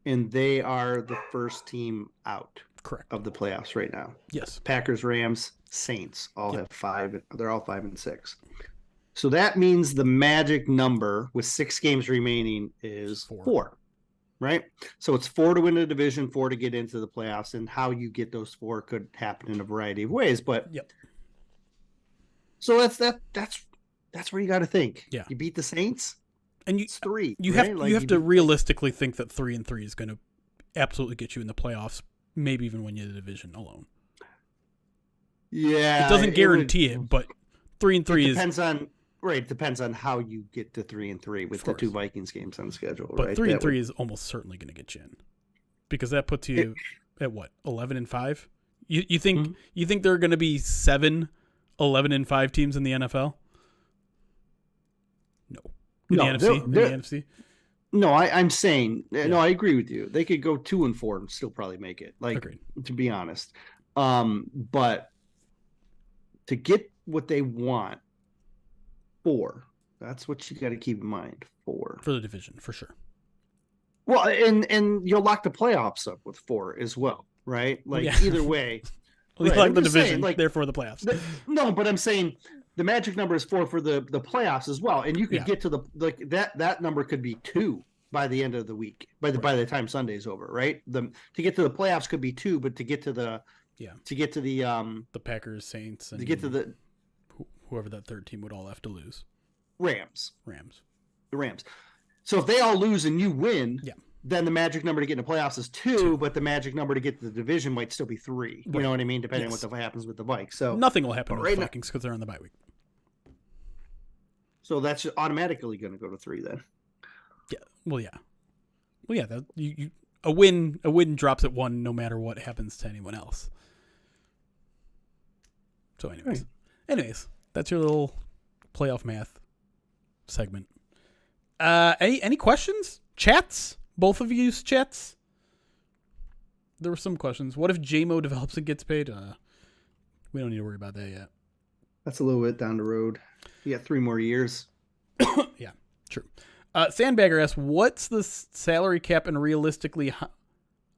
S2: and they are the first team out.
S1: Correct.
S2: Of the playoffs right now.
S1: Yes.
S2: Packers, Rams, Saints all have 5. They're all 5 and 6. So that means the magic number with 6 games remaining is 4. Right? So it's 4 to win the division, 4 to get into the playoffs, and how you get those 4 could happen in a variety of ways. But so that's where you got to think.
S1: Yeah.
S2: You beat the Saints,
S1: and
S2: it's 3.
S1: You
S2: right?
S1: have to realistically think that 3-3 is going to absolutely get you in the playoffs. Maybe even win you the division alone.
S2: Yeah,
S1: it doesn't guarantee it, but 3-3
S2: depends on how you get to 3-3 with the 2 Vikings games on the schedule.
S1: But
S2: right?
S1: 3-3 is almost certainly going to get you in, because that puts you at what, 11-5. You think you think there are going to be 7 11-5 teams in the NFL? No, in the NFC.
S2: No, I'm saying
S1: Yeah.
S2: no. I agree with you. They could go 2-4 and still probably make it. Like,
S1: Agreed.
S2: to be honest, but to get what they want, 4. That's what you got to keep in mind. 4
S1: for the division for sure.
S2: Well, and you'll lock the playoffs up with 4 as well, right? Like, yeah. Either way,
S1: well, you like the division, saying, like, therefore the playoffs.
S2: No, but I'm saying the magic number is 4 for the playoffs as well, and you could get to the that number could be 2 by the end of the week, by the time Sunday's over, right? To get to the playoffs could be 2, but to get to the
S1: Packers, Saints, and
S2: to get to the
S1: whoever that third team would all have to lose.
S2: Rams. The Rams. So if they all lose and you win, then the magic number to get in the playoffs is 2, but the magic number to get to the division might still be 3. You know what I mean? Depending on what happens with the Vikings. So
S1: nothing will happen with the Vikings because they're on the bye week.
S2: So that's automatically going to go to 3 then.
S1: Yeah. Well, yeah. That a win drops at 1 no matter what happens to anyone else. So, anyways, that's your little playoff math segment. Any questions? Chats? Both of you use chats? There were some questions. What if JMO develops and gets paid? We don't need to worry about that yet.
S2: That's a little bit down the road. You got 3 more years.
S1: Yeah, true. Sandbagger asks, what's the salary cap, and realistically,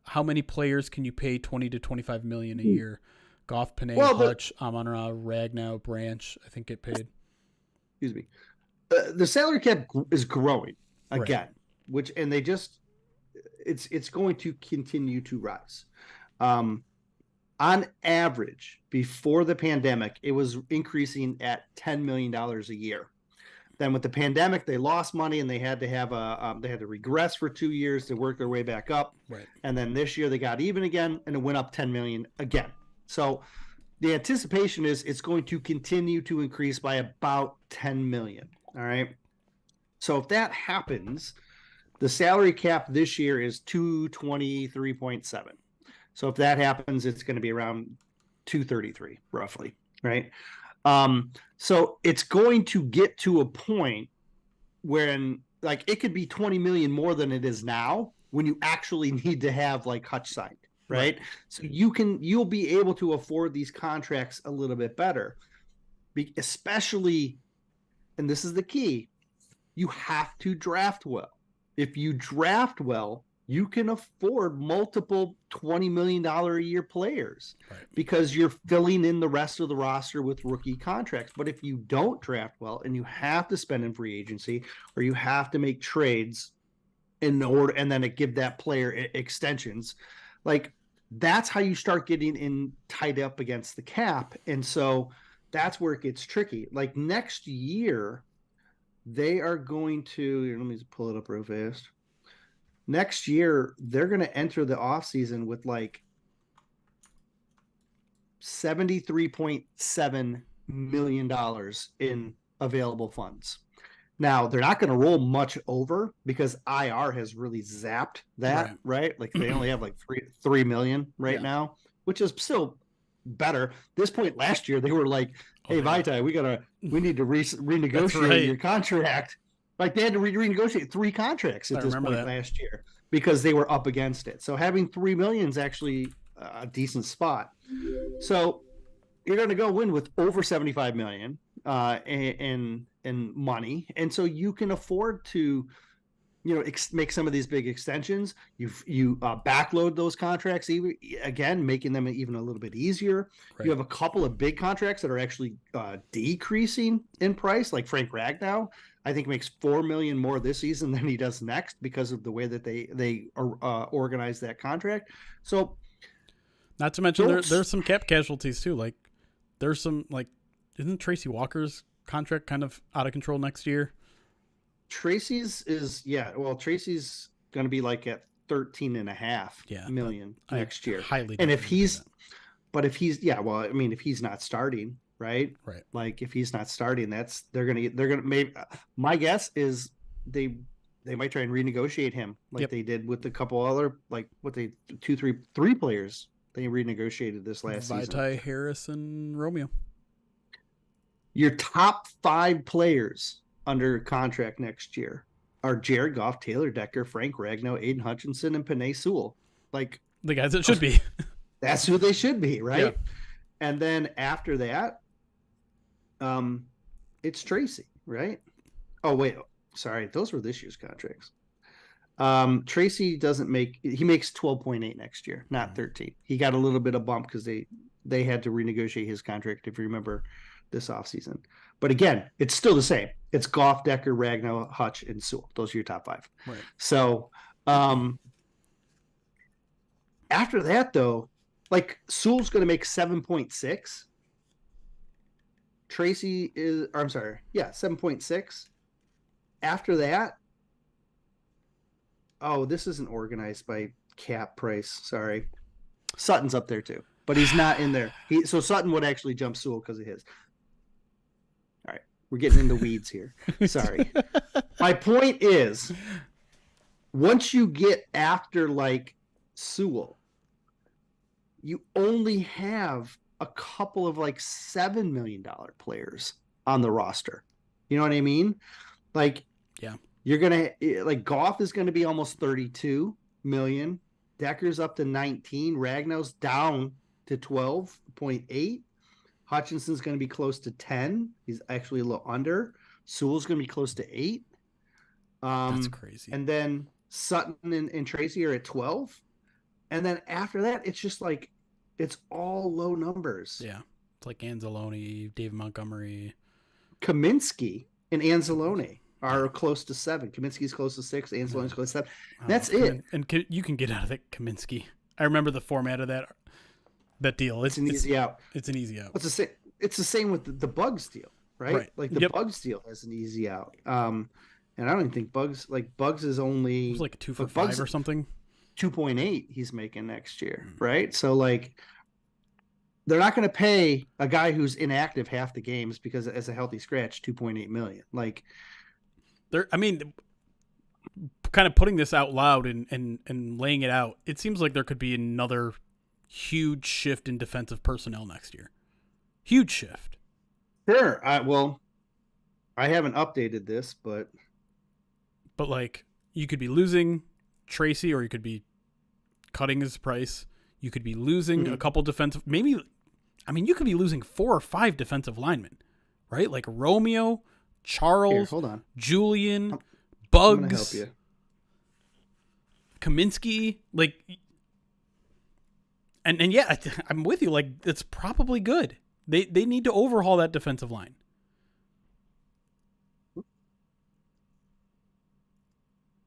S1: how many players can you pay $20 to $25 million a year? Goff, Panay, Hutch, Amon-Ra, Ragnow, Branch, I think get paid.
S2: Excuse me. The salary cap is growing again, right. And they just it's going to continue to rise. On average, before the pandemic, it was increasing at $10 million a year. Then with the pandemic, they lost money and they had to have they had to regress for 2 years to work their way back up.
S1: Right. And
S2: then this year they got even again, and it went up 10 million again. So the anticipation is it's going to continue to increase by about 10 million. All right. So if that happens, the salary cap this year is 223.7. So if that happens, it's going to be around 233 roughly. Right. So it's going to get to a point when, like, it could be 20 million more than it is now when you actually need to have like Hutch signed, right? So you'll be able to afford these contracts a little bit better, especially, and this is the key, you have to draft well. If you draft well, you can afford multiple $20 million a year players because you're filling in the rest of the roster with rookie contracts. But if you don't draft well and you have to spend in free agency or you have to make trades in order and then give that player extensions, like, that's how you start getting in tied up against the cap. And so that's where it gets tricky. Like, next year, they are going to, let me pull it up real fast. Next year, they're going to enter the offseason with like $73.7 million in available funds. Now, they're not going to roll much over because IR has really zapped that, right? Like, they only have like $3 million right now, which is still better. This point last year, they were like, hey, Vitae, we need to renegotiate your contract. Like, they had to renegotiate 3 contracts at this point last year because they were up against it. So having $3 million is actually a decent spot. So you're going to go win with over $75 million in money, and so you can afford to, make some of these big extensions. You backload those contracts, again, making them even a little bit easier. You have a couple of big contracts that are actually decreasing in price, like Frank Ragnow. I think makes $4 million more this season than he does next because of the way that they organize that contract. So,
S1: not to mention there's some cap casualties too. Like, there's some, like, isn't Tracy Walker's contract kind of out of control next year?
S2: Tracy's Tracy's going to be like at 13.5 million next year. And if he's not starting, right. Like, if he's not starting, they're going to maybe, my guess is they might try and renegotiate him like they did with a couple other, like, three players they renegotiated this last season.
S1: Vitae, Harris, and Romeo.
S2: Your top 5 players under contract next year are Jared Goff, Taylor Decker, Frank Ragnow, Aiden Hutchinson, and Penei Sewell. Like
S1: The guys that should be.
S2: that's who they should be, right?
S1: Yeah.
S2: And then after that, it's Tracy, right? Oh wait, sorry, those were this year's contracts. Tracy he makes 12.8 next year, not 13. He got a little bit of bump because they had to renegotiate his contract, if you remember, this offseason. But again, it's still the same. It's Goff, Decker, Ragnow, Hutch, and Sewell. Those are your top 5.
S1: Right.
S2: So after that, though, like Sewell's going to make 7.6. Tracy is, or I'm sorry, 7.6. After that, this isn't organized by cap price. Sorry. Sutton's up there too, but he's not in there. So Sutton would actually jump Sewell because of his. All right. We're getting into weeds here. Sorry. My point is, once you get after like Sewell, you only have a couple of like $7 million players on the roster. You know what I mean? Like,
S1: yeah.
S2: You're going to like Goff is going to be almost 32 million. Decker's up to 19. Ragnow's down to 12.8. Hutchinson's going to be close to 10. He's actually a little under. Sewell's going to be close to 8.
S1: That's crazy.
S2: And then Sutton and Tracy are at 12. And then after that, it's just like, it's all low numbers.
S1: Yeah. It's like Anzalone, Dave Montgomery.
S2: Kaminsky and Anzalone are close to 7. Kaminsky's close to 6. Anzalone's close to 7. That's it.
S1: And you can get out of that Kaminsky. I remember the format of that deal.
S2: It's an easy out.
S1: It's an easy out.
S2: It's the same with the Bugs deal, right? Like the Bugs deal has an easy out. And I don't even think Bugs is only,
S1: it was like a 2 for $5 or something.
S2: 2.8 he's making next year, right? So like, they're not going to pay a guy who's inactive half the games because as a healthy scratch, 2.8 million. Like,
S1: kind of putting this out loud and laying it out, it seems like there could be another huge shift in defensive personnel next year. Huge shift.
S2: Sure. I haven't updated this, but
S1: like, you could be losing Tracy, or you could be cutting his price. You could be losing a couple defensive, you could be losing 4 or 5 defensive linemen, right? Like Romeo, Charles,
S2: hold on.
S1: Julian, Bugs,
S2: I'm gonna help you.
S1: Kaminsky, like, and yeah, I'm with you. Like, it's probably good. They need to overhaul that defensive line.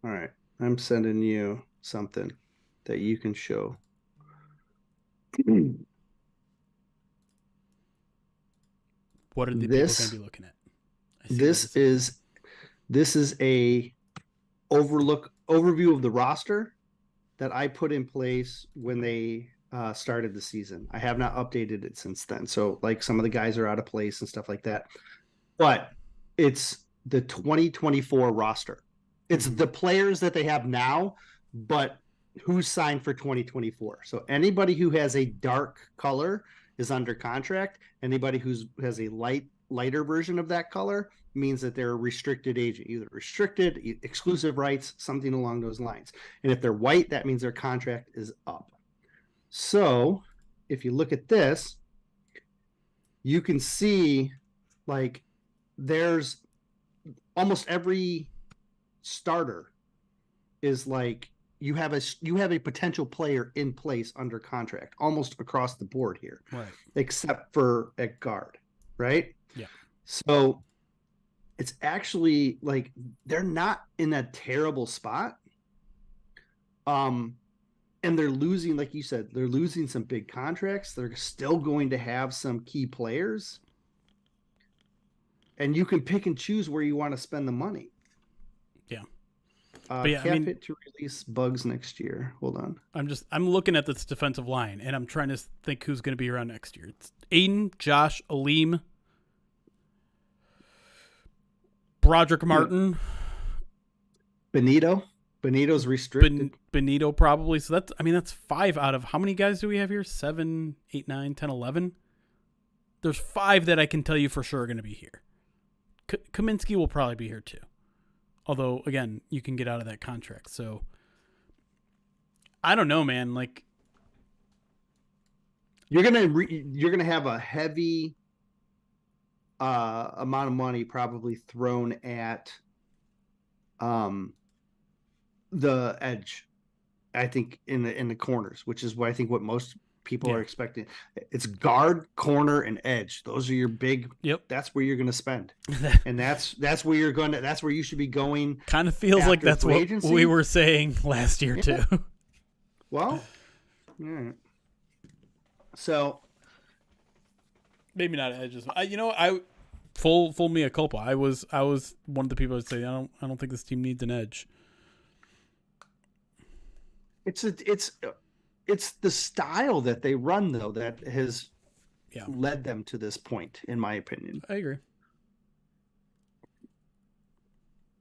S2: All right, I'm sending you something that you can show.
S1: What are the people going to be looking at?
S2: This is a overview of the roster that I put in place when they started the season. I have not updated it since then. So like some of the guys are out of place and stuff like that. But it's the 2024 roster. It's the players that they have now, but who's signed for 2024. So anybody who has a dark color is under contract. Anybody who has a lighter version of that color means that they're a restricted agent, either restricted, exclusive rights, something along those lines. And if they're white, that means their contract is up. So if you look at this, you can see like there's almost every starter is like you have a potential player in place under contract almost across the board here,
S1: right? Except
S2: for at guard, right?
S1: Yeah.
S2: So it's actually like they're not in a terrible spot. And they're losing, like you said, they're losing some big contracts. They're still going to have some key players. And you can pick and choose where you want to spend the money.
S1: Yeah.
S2: Cap hit to release Bugs next year. Hold on.
S1: I'm looking at this defensive line, and I'm trying to think who's going to be around next year. It's Aiden, Josh, Aleem, Broderick Martin,
S2: Benito's restricted.
S1: Benito probably. So that's 5 out of how many guys do we have here? 7, 8, 9, 10, 11. There's 5 that I can tell you for sure are going to be here. Kaminsky will probably be here too. Although, again, you can get out of that contract. So, I don't know, man. Like,
S2: you're gonna have a heavy amount of money probably thrown at the edge. I think in the corners, which is what I think what most people are expecting. It's guard, corner, and edge. Those are your big.
S1: Yep.
S2: That's where you're going to spend, and that's where you're going to. That's where you should be going.
S1: Kind of feels like that's what agency. We were saying last year too.
S2: Well, yeah. So
S1: maybe not edges. I full mea culpa. I was one of the people that say I don't think this team needs an edge.
S2: It's the style that they run though that has led them to this point, in my opinion.
S1: I agree.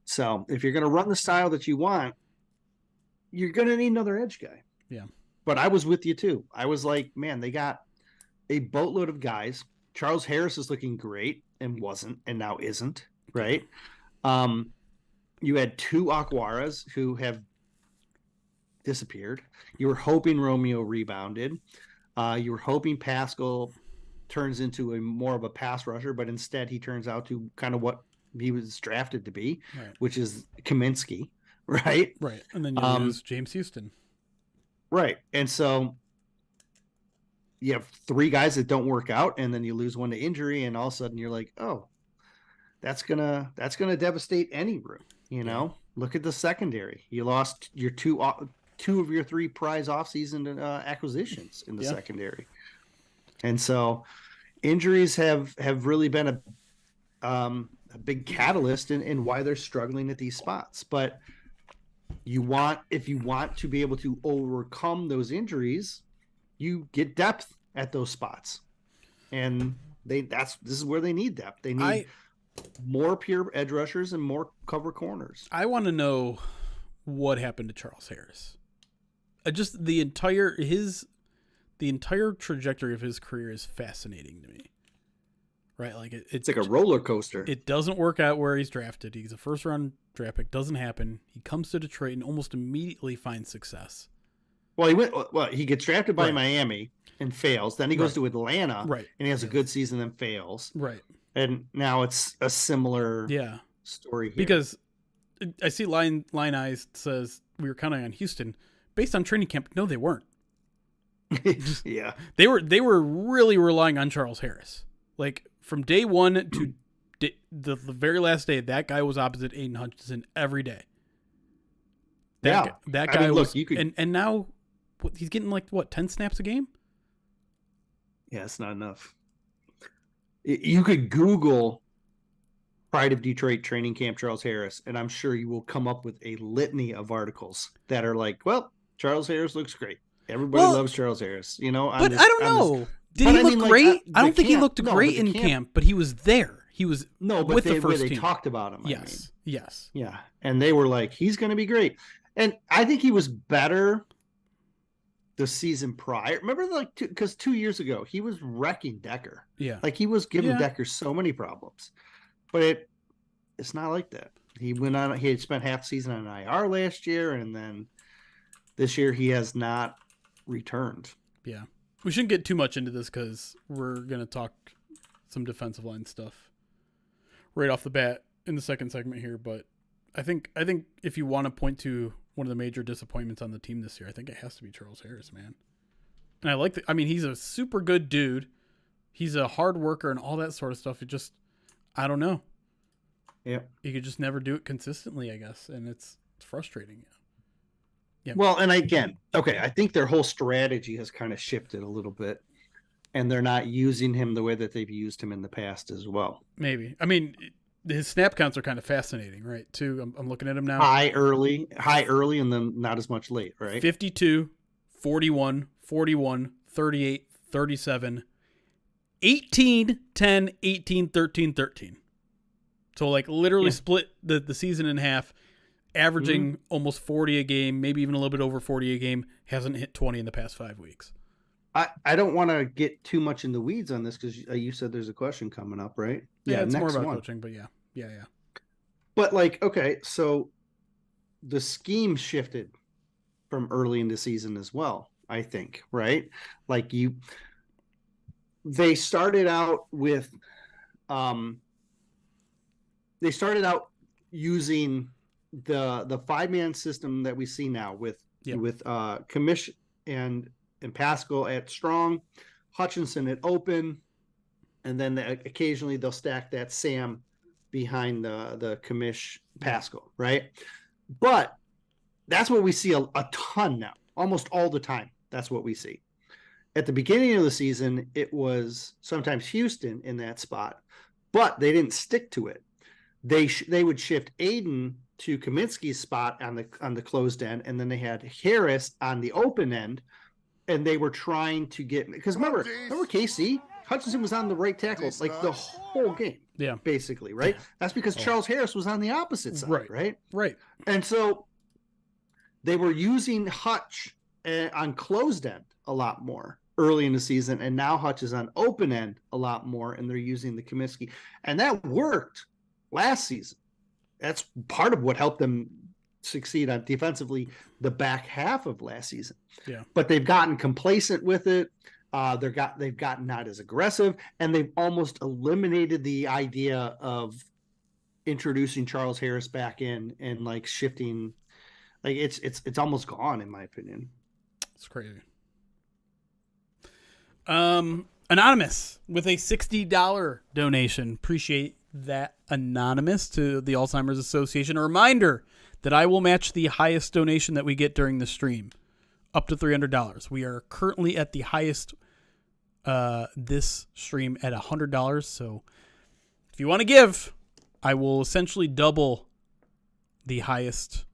S2: So if you're going to run the style that you want, you're going to need another edge guy.
S1: Yeah.
S2: But I was with you too. I was like, man, they got a boatload of guys. Charles Harris is looking great and wasn't, and now isn't, right? You had 2 Aquaras who have disappeared. You were hoping Romeo rebounded. You were hoping Pascal turns into more of a pass rusher, but instead he turns out to kind of what he was drafted to be, which is Kaminsky, right?
S1: Right. And then you lose James Houston.
S2: Right. And so you have 3 guys that don't work out, and then you lose one to injury, and all of a sudden you're like, oh, that's gonna devastate any room. Look at the secondary. You lost your 2 of your 3 prize offseason acquisitions in the secondary. And so injuries have really been a big catalyst in why they're struggling at these spots. But if you want to be able to overcome those injuries, you get depth at those spots. And this is where they need depth. They need more pure edge rushers and more cover corners.
S1: I want to know what happened to Charles Harris. Just the entire trajectory of his career is fascinating to me. Right, like it's
S2: like a roller coaster.
S1: It doesn't work out where he's drafted. He's a first-round draft pick. Doesn't happen. He comes to Detroit and almost immediately finds success.
S2: Well, he gets drafted by Miami and fails. Then he goes to Atlanta, and he has a good season, then fails.
S1: Right,
S2: and now it's a similar story here.
S1: Because I see Line Eyes says we were counting on Houston based on training camp. No, they weren't.
S2: Yeah,
S1: they were really relying on Charles Harris. Like from day one to the very last day, that guy was opposite Aiden Hutchinson every day. That guy was, and now he's getting like 10 snaps a game.
S2: Yeah, it's not enough. You could Google Pride of Detroit training camp Charles Harris, and I'm sure you will come up with a litany of articles that are like, well, Charles Harris looks great. Everybody loves Charles Harris, But
S1: I don't know. Did he look great? I don't think he looked great in camp, but he was there. He was with the first team.
S2: They talked about him.
S1: Yes.
S2: Yeah, and they were like, he's going to be great. And I think he was better the season prior. Remember, because 2 years ago, he was wrecking Decker.
S1: Yeah.
S2: Like, he was giving Decker so many problems. But it's not like that. He had spent half the season on IR last year, and then this year he has not returned.
S1: Yeah. We shouldn't get too much into this because we're going to talk some defensive line stuff right off the bat in the second segment here. But I think if you want to point to one of the major disappointments on the team this year, I think it has to be Charles Harris, man. And I like he's a super good dude. He's a hard worker and all that sort of stuff. It just, I don't know.
S2: Yeah.
S1: You could just never do it consistently, I guess. And it's frustrating.
S2: Yeah. Well, and again, I think their whole strategy has kind of shifted a little bit, and they're not using him the way that they've used him in the past as well.
S1: Maybe. I mean, his snap counts are kind of fascinating, right? Too. I'm looking at him now.
S2: High early, and then not as much late, right?
S1: 52, 41, 41, 38, 37, 18, 10, 18, 13, 13. So literally split the season in half. Averaging almost 40 a game, maybe even a little bit over 40 a game, hasn't hit 20 in the past 5 weeks.
S2: I don't want to get too much in the weeds on this because you said there's a question coming up, right?
S1: Yeah, it's more about coaching, but yeah.
S2: But like, okay, so the scheme shifted from early in the season as well, I think, right? Like they started out with they started out using the 5-man system that we see now with Commission and Pascal at strong, Hutchinson at open, and then occasionally they'll stack that Sam behind the Commish Pascal, right? But that's what we see a ton now, almost all the time. That's what we see. At the beginning of the season, it was sometimes Houston in that spot, but they didn't stick to it. They would shift Aiden to Kaminsky's spot on the closed end, and then they had Harris on the open end, and they were trying to get, because remember KC, Hutchinson was on the right tackle like the whole game, basically, right? That's because Charles Harris was on the opposite side, right? And so they were using Hutch on closed end a lot more early in the season, and now Hutch is on open end a lot more, and they're using the Kaminsky, and that worked last season. That's part of what helped them succeed on defensively the back half of last season. Yeah. But they've gotten complacent with it. They've gotten not as aggressive, and they've almost eliminated the idea of introducing Charles Harris back in and like shifting. Like it's almost gone, in my opinion.
S1: It's crazy. Anonymous with a $60 donation. Appreciate that, Anonymous, to the Alzheimer's Association. A reminder that I will match the highest donation that we get during the stream, up to $300. We are currently at the highest this stream at $100. So if you want to give, I will essentially double the highest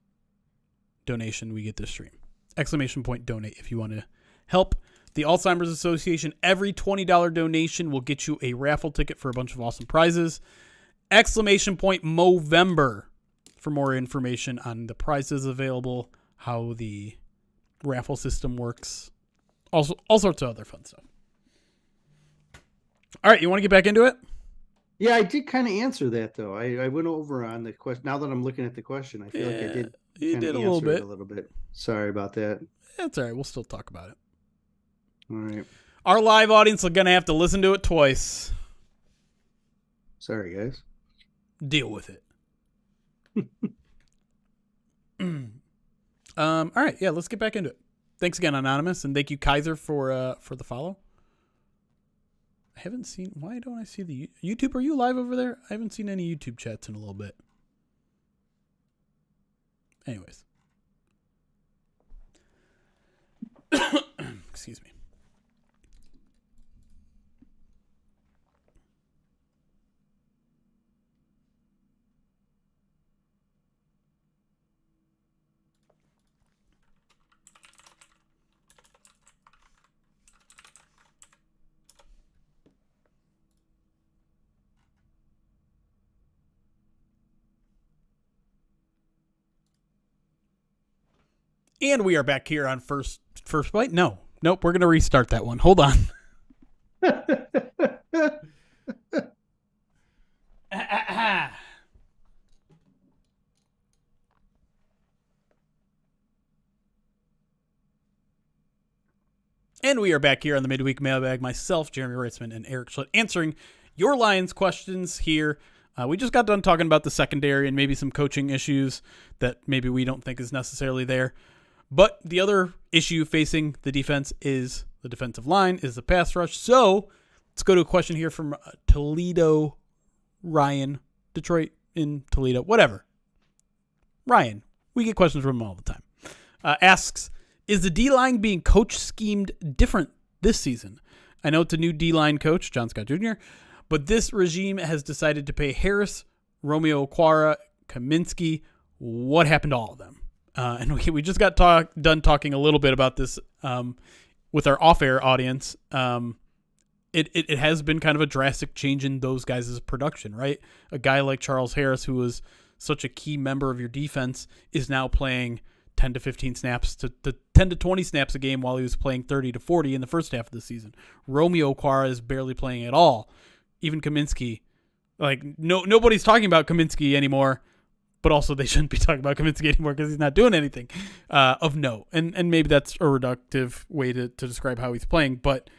S1: donation we get this stream. ! Donate if you want to help the Alzheimer's Association. Every $20 donation will get you a raffle ticket for a bunch of awesome prizes. ! Movember for more information on the prizes available, how the raffle system works, also all sorts of other fun stuff. All right, you want to get back into it?
S2: Yeah, I did kind of answer that though. I went over on the question. Now that I'm looking at the question, I feel like I did.
S1: You did a little bit.
S2: Sorry about that.
S1: That's all right. We'll still talk about it.
S2: All right.
S1: Our live audience are going to have to listen to it twice.
S2: Sorry, guys.
S1: Deal with it. All right. Yeah, let's get back into it. Thanks again, Anonymous. And thank you, Kaiser, for the follow. I haven't seen... Why don't I see the... YouTube, are you live over there? I haven't seen any YouTube chats in a little bit. Anyways. Excuse me. And we are back here on First Bite. Nope, we're going to restart that one. Hold on. And we are back here on the Midweek Mailbag. Myself, Jeremy Reitzman, and Eric Schlitt answering your Lions questions here. We just got done talking about the secondary and maybe some coaching issues that maybe we don't think is necessarily there. But the other issue facing the defense is the defensive line, is the pass rush. So let's go to a question here from Toledo Ryan, Detroit in Toledo, whatever. Ryan, we get questions from him all the time. Asks, is the D-line being coach schemed different this season? I know it's a new D-line coach, John Scott Jr., but this regime has decided to pay Harris, Romeo Okwara, Kaminsky. What happened to all of them? And we just got done talking a little bit about this with our off-air audience. It has been kind of a drastic change in those guys' production, right? A guy like Charles Harris, who was such a key member of your defense, is now playing 10 to 15 snaps to 10 to 20 snaps a game while he was playing 30 to 40 in the first half of the season. Romeo Okwara is barely playing at all. Even Kaminsky, like nobody's talking about Kaminsky anymore. but also they shouldn't be talking about Kaminsky anymore because he's not doing anything of note. And maybe that's a reductive way to describe how he's playing. But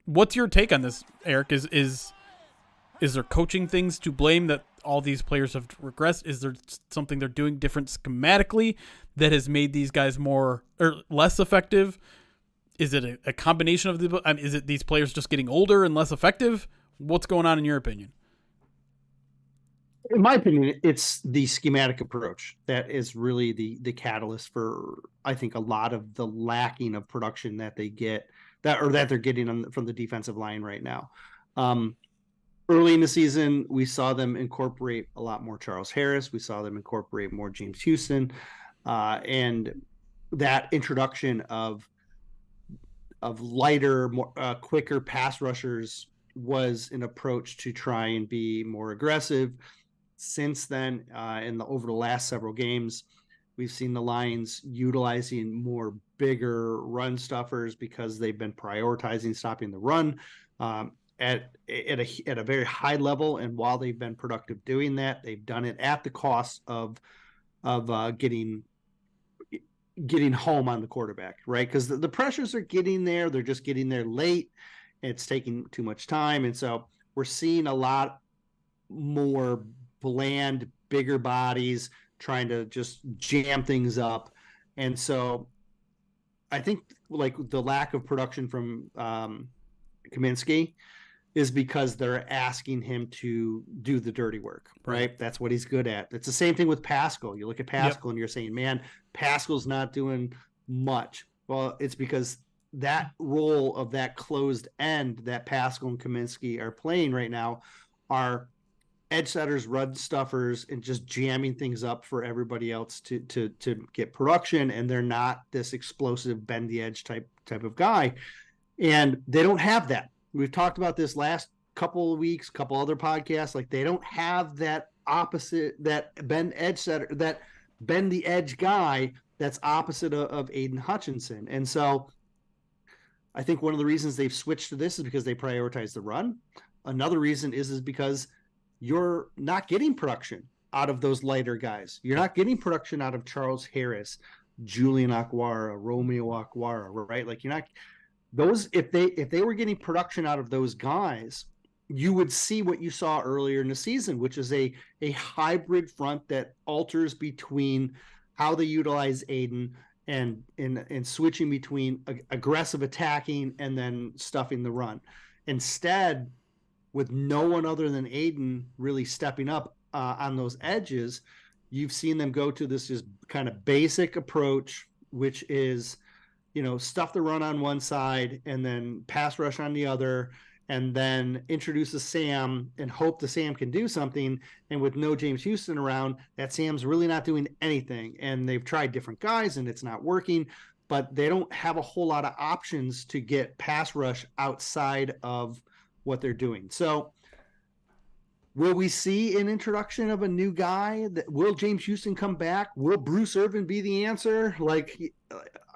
S1: what's your take on this, Eric? Is there coaching things to blame that all these players have regressed? Is there something they're doing different schematically that has made these guys more or less effective? Is it a combination of the? I mean, is it these players just getting older and less effective? What's going on in your opinion?
S2: In my opinion, it's the schematic approach that is really the catalyst for, I think, a lot of the lacking of production that they get that they're getting from the defensive line right now. Early in the season, we saw them incorporate a lot more Charles Harris. We saw them incorporate more James Houston, and that introduction of lighter, more quicker pass rushers was an approach to try and be more aggressive. Since then, over the last several games, we've seen the Lions utilizing more bigger run stuffers because they've been prioritizing stopping the run at a very high level. And while they've been productive doing that, they've done it at the cost of getting home on the quarterback, right? Because the pressures are getting there. They're just getting there late. It's taking too much time. And so we're seeing a lot more bland, bigger bodies trying to just jam things up. And so I think like the lack of production from Kaminsky is because they're asking him to do the dirty work, right? That's what he's good at. It's the same thing with Pascal. You look at Pascal and you're saying, man, Pascal's not doing much. Well, it's because that role of that closed end that Pascal and Kaminsky are playing right now are edge setters, run stuffers, and just jamming things up for everybody else to get production. And they're not this explosive bend the edge type of guy. And they don't have that. We've talked about this last couple of weeks, couple other podcasts. Like they don't have that opposite, that bend edge setter, that bend the edge guy that's opposite of Aiden Hutchinson. And so I think one of the reasons they've switched to this is because they prioritize the run. Another reason is because you're not getting production out of those lighter guys. You're not getting production out of Charles Harris, Julian Aguara, Romeo Aguara, right? Like you're not those, if they were getting production out of those guys, you would see what you saw earlier in the season, which is a hybrid front that alters between how they utilize Aiden and switching between aggressive attacking and then stuffing the run. Instead, with no one other than Aiden really stepping up on those edges, you've seen them go to this just kind of basic approach, which is, stuff the run on one side and then pass rush on the other, and then introduce a Sam and hope the Sam can do something. And with no James Houston around, that Sam's really not doing anything. And they've tried different guys and it's not working, but they don't have a whole lot of options to get pass rush outside of what they're doing. So will we see an introduction of a new guy? Will James Houston come back? Will Bruce Irvin be the answer? Like,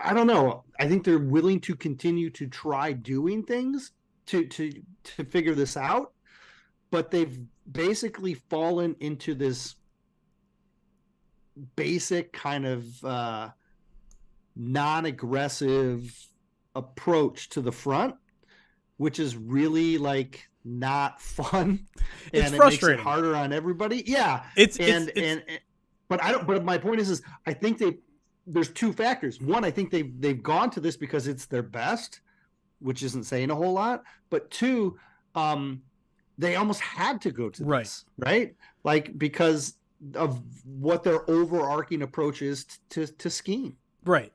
S2: I don't know. I think they're willing to continue to try doing things to figure this out, but they've basically fallen into this basic kind of non-aggressive approach to the front, which is really like not fun.
S1: It's
S2: and
S1: frustrating.
S2: It makes it harder on everybody. Yeah. But my point is I think there's two factors. One, I think they've gone to this because it's their best, which isn't saying a whole lot. But two, they almost had to go to this, right? Like because of what their overarching approach is to scheme.
S1: Right.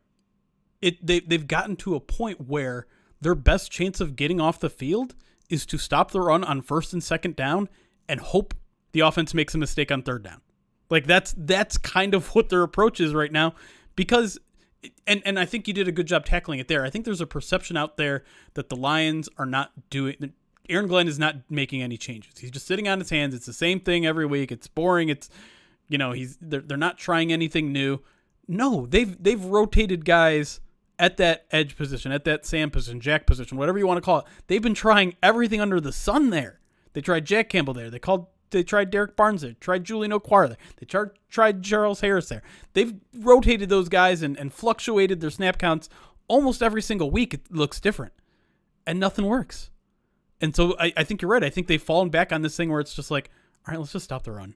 S1: They've gotten to a point where their best chance of getting off the field is to stop the run on first and second down and hope the offense makes a mistake on third down. Like that's kind of what their approach is right now, because and I think you did a good job tackling it there. I think there's a perception out there that the Lions are not doing. Aaron Glenn is not making any changes. He's just sitting on his hands. It's the same thing every week. It's boring. It's they're not trying anything new. No, they've rotated guys at that edge position, at that Sam position, Jack position, whatever you want to call it. They've been trying everything under the sun there. They tried Jack Campbell there. They called tried Derek Barnes there, tried Julian Okwara there, they tried Charles Harris there. They've rotated those guys and fluctuated their snap counts almost every single week. It looks different, and nothing works. And so I think you're right. I think they've fallen back on this thing where it's just like, all right, let's just stop the run.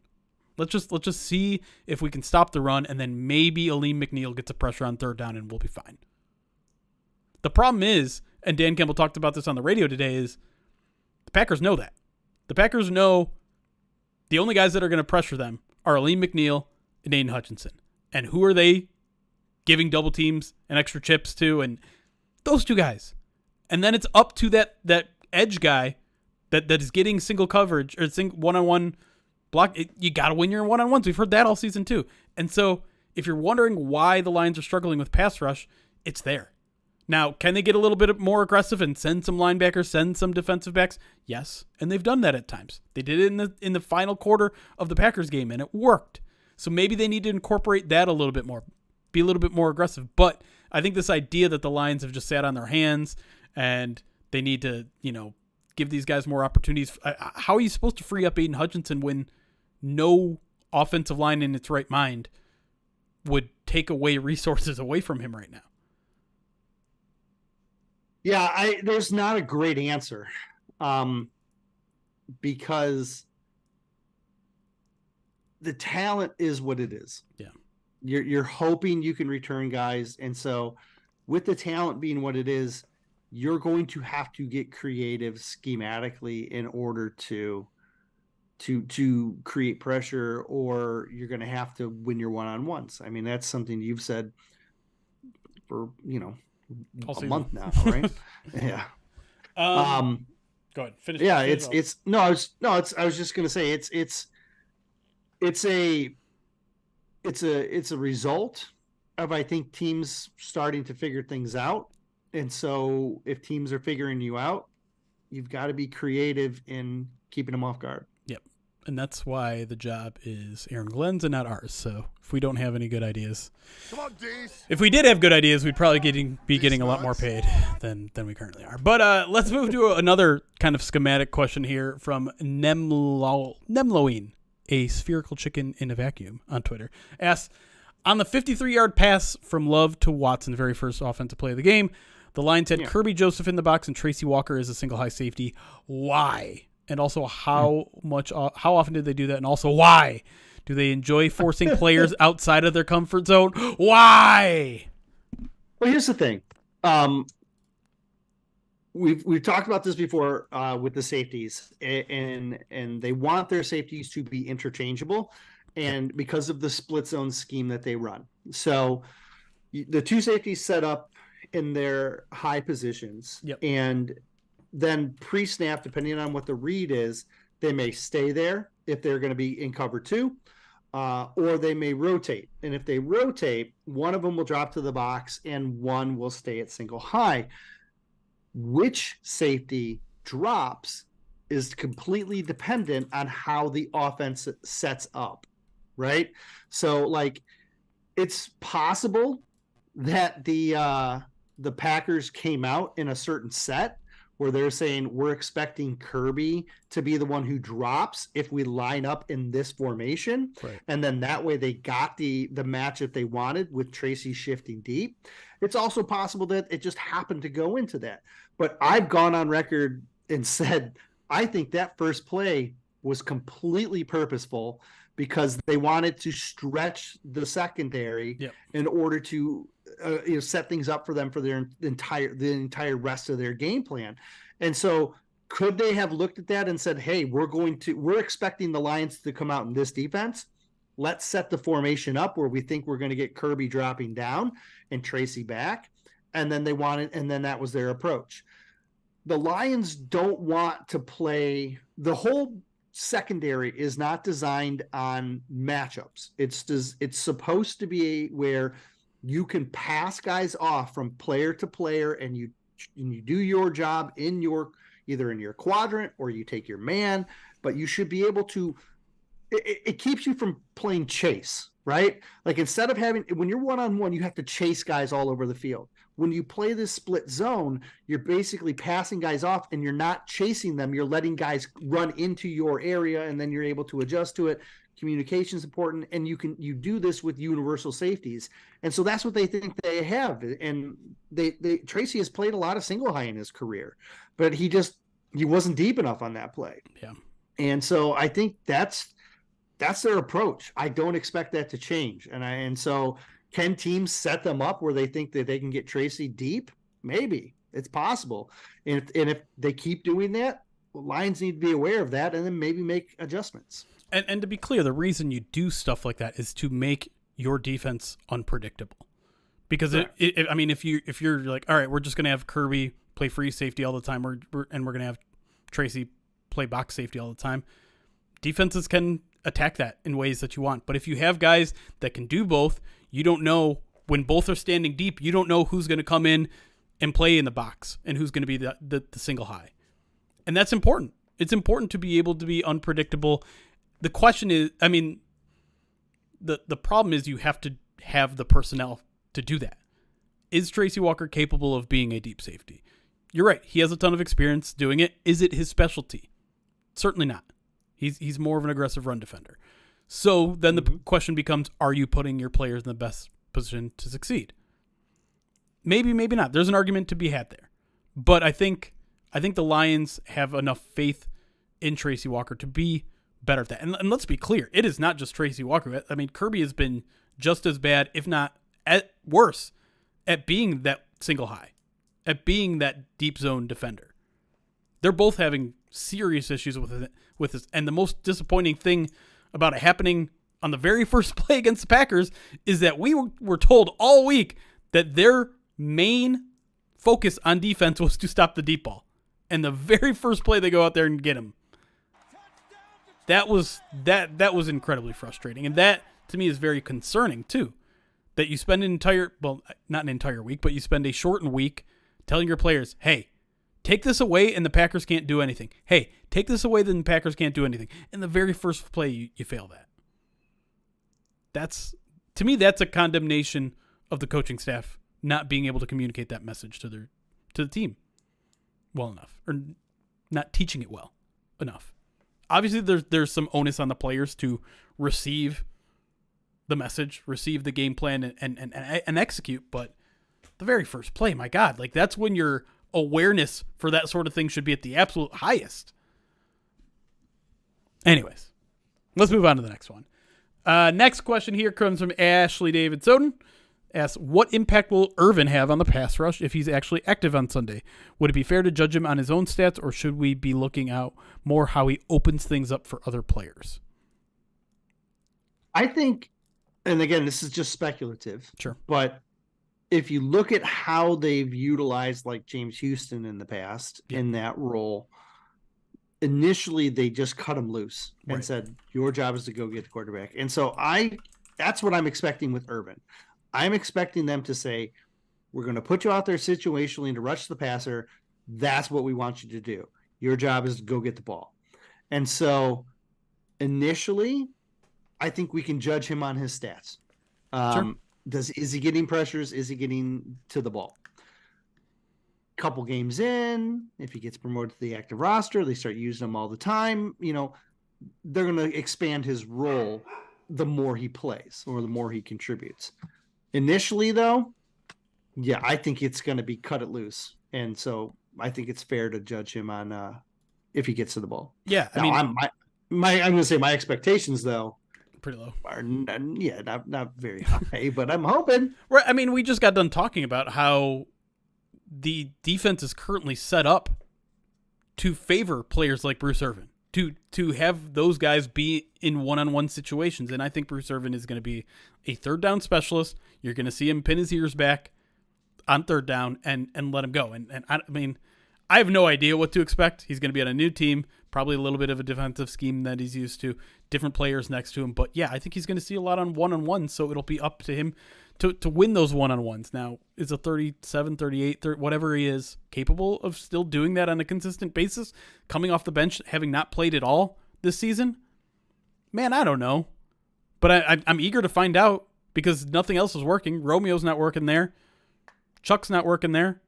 S1: Let's just see if we can stop the run, and then maybe Aleem McNeil gets a pressure on third down, and we'll be fine. The problem is, and Dan Campbell talked about this on the radio today, is the Packers know that. The Packers know the only guys that are going to pressure them are Aleem McNeil and Aiden Hutchinson. And who are they giving double teams and extra chips to? And those two guys. And then it's up to that edge guy that is getting single coverage or one-on-one block. You got to win your one-on-ones. We've heard that all season too. And so if you're wondering why the Lions are struggling with pass rush, it's there. Now, can they get a little bit more aggressive and send some linebackers, send some defensive backs? Yes, and they've done that at times. They did it in the final quarter of the Packers game, and it worked. So maybe they need to incorporate that a little bit more, be a little bit more aggressive. But I think this idea that the Lions have just sat on their hands and they need to, give these guys more opportunities. How are you supposed to free up Aiden Hutchinson when no offensive line in its right mind would take away resources away from him right now?
S2: Yeah, there's not a great answer, because the talent is what it is.
S1: Yeah,
S2: you're hoping you can return guys, and so with the talent being what it is, you're going to have to get creative schematically in order to create pressure, or you're going to have to win your one-on-ones. I mean, that's something you've said for a month now, right? Yeah.
S1: Go ahead. Finish.
S2: Yeah,
S1: finish
S2: I was just gonna say it's a result of, I think, teams starting to figure things out. And so if teams are figuring you out, you've got to be creative in keeping them off guard.
S1: Yep. And that's why the job is Aaron Glenn's and not ours. So if we don't have any good ideas,
S3: come on, D's.
S1: If we did have good ideas, we'd probably be getting a lot more paid than we currently are. But let's move to another kind of schematic question here from Nemloine, a spherical chicken in a vacuum on Twitter. Asks, on the 53-yard pass from Love to Watson, the very first offensive play of the game, the Lions had Kirby Joseph in the box and Tracy Walker as a single high safety. Why? And also, how often did they do that? And also, why? Do they enjoy forcing players outside of their comfort zone? Why?
S2: Well, here's the thing. We've talked about this before with the safeties, and they want their safeties to be interchangeable, and because of the split zone scheme that they run. So the two safeties set up in their high positions, and then pre-snap, depending on what the read is, they may stay there if they're going to be in cover two, or they may rotate. And if they rotate, one of them will drop to the box and one will stay at single high. Which safety drops is completely dependent on how the offense sets up, right? So, like, it's possible that the Packers came out in a certain set where they're saying we're expecting Kirby to be the one who drops if we line up in this formation.
S1: Right.
S2: And then that way they got the match that they wanted with Tracy shifting deep. It's also possible that it just happened to go into that. But I've gone on record and said, I think that first play was completely purposeful because they wanted to stretch the secondary in order to set things up for them for the entire rest of their game plan. And so could they have looked at that and said, hey, we're expecting the Lions to come out in this defense. Let's set the formation up where we think we're going to get Kirby dropping down and Tracy back. And then that was their approach. The Lions don't want to play. The whole secondary is not designed on matchups. It's supposed to be where you can pass guys off from player to player, and you do your job either in your quadrant or you take your man, but you should be able to it keeps you from playing chase, right? Like instead of having, when you're one-on-one, you have to chase guys all over the field. When you play this split zone, you're basically passing guys off and you're not chasing them. You're letting guys run into your area and then you're able to adjust to it. Communication is important, and you do this with universal safeties. And so that's what they think they have. And Tracy has played a lot of single high in his career, but he wasn't deep enough on that play.
S1: Yeah.
S2: And so I think that's their approach. I don't expect that to change. And so can teams set them up where they think that they can get Tracy deep? Maybe. It's possible. And if they keep doing that, Lions need to be aware of that and then maybe make adjustments.
S1: And to be clear, the reason you do stuff like that is to make your defense unpredictable. Because if you're like, all right, we're just going to have Kirby play free safety all the time, and we're going to have Tracy play box safety all the time, defenses can attack that in ways that you want. But if you have guys that can do both, you don't know when both are standing deep. You don't know who's going to come in and play in the box and who's going to be the single high, and that's important. It's important to be able to be unpredictable. The question is, the problem is you have to have the personnel to do that. Is Tracy Walker capable of being a deep safety? You're right. He has a ton of experience doing it. Is it his specialty? Certainly not. He's more of an aggressive run defender. So then the question becomes, are you putting your players in the best position to succeed? Maybe, maybe not. There's an argument to be had there. But I think the Lions have enough faith in Tracy Walker to be better at that. And let's be clear, it is not just Tracy Walker. Kirby has been just as bad, if not worse, at being that single high, at being that deep zone defender. They're both having serious issues with this. And the most disappointing thing about it happening on the very first play against the Packers is that we were told all week that their main focus on defense was to stop the deep ball. And the very first play, they go out there and get him. That was incredibly frustrating. And that, to me, is very concerning, too. That you spend not an entire week, but you spend a shortened week telling your players, hey, take this away and the Packers can't do anything. Hey, take this away, then the Packers can't do anything. And the very first play, you fail that. To me, that's a condemnation of the coaching staff not being able to communicate that message to the team well enough, or not teaching it well enough. Obviously, there's some onus on the players to receive the message, receive the game plan, and execute. But the very first play, my God, like that's when your awareness for that sort of thing should be at the absolute highest. Anyways, let's move on to the next one. Next question here comes from Ashley David Soden. Asks, what impact will Irvin have on the pass rush if he's actually active on Sunday? Would it be fair to judge him on his own stats, or should we be looking out more how he opens things up for other players?
S2: I think, and again, this is just speculative.
S1: Sure.
S2: But if you look at how they've utilized like James Houston in the past in that role, initially they just cut him loose and said, your job is to go get the quarterback. And so that's what I'm expecting with Irvin. I'm expecting them to say, we're going to put you out there situationally to rush the passer. That's what we want you to do. Your job is to go get the ball. And so initially, I think we can judge him on his stats.
S1: Sure.
S2: Is he getting pressures? Is he getting to the ball? Couple games in, if he gets promoted to the active roster, they start using him all the time. They're going to expand his role the more he plays or the more he contributes. Initially, though, I think it's going to be cut it loose. And so I think it's fair to judge him on if he gets to the ball.
S1: Yeah.
S2: I'm going to say my expectations, though,
S1: pretty low.
S2: Are not very high, but I'm hoping.
S1: Right. I mean, we just got done talking about how the defense is currently set up to favor players like Bruce Irvin, to have those guys be in one-on-one situations. And I think Bruce Irvin is going to be a third down specialist. You're going to see him pin his ears back on third down and let him go. And I have no idea what to expect. He's going to be on a new team, probably a little bit of a defensive scheme that he's used to, different players next to him. But yeah, I think he's going to see a lot on one-on-one, so it'll be up to him to win those one-on-ones. Now, is a 37, 38, 30, whatever he is, capable of still doing that on a consistent basis, coming off the bench, having not played at all this season? Man, I don't know. But I'm eager to find out because nothing else is working. Romeo's not working there. Chuck's not working there.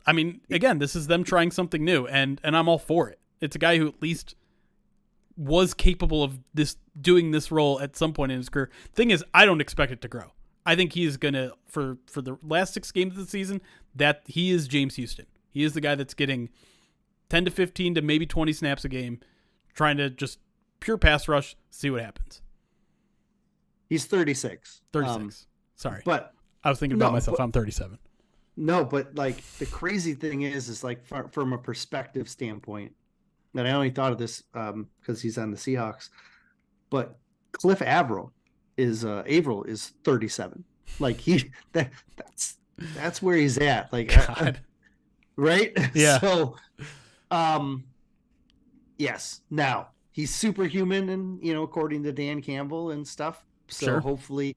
S1: Again, this is them trying something new, and I'm all for it. It's a guy who at least was capable of doing this role at some point in his career. Thing is, I don't expect it to grow. I think he is going to, for the last 6 games of the season, that he is James Houston. He is the guy that's getting 10 to 15 to maybe 20 snaps a game, trying to just pure pass rush, see what happens.
S2: He's 36.
S1: 36. Sorry.
S2: But
S1: I was thinking about myself. I'm 37.
S2: No, but like the crazy thing is like from a perspective standpoint, and I only thought of this because he's on the Seahawks, but Cliff Averill is 37. Like that's where he's at. Like, right?
S1: Yeah.
S2: So, yes. Now he's superhuman, and according to Dan Campbell and stuff. So
S1: sure.
S2: hopefully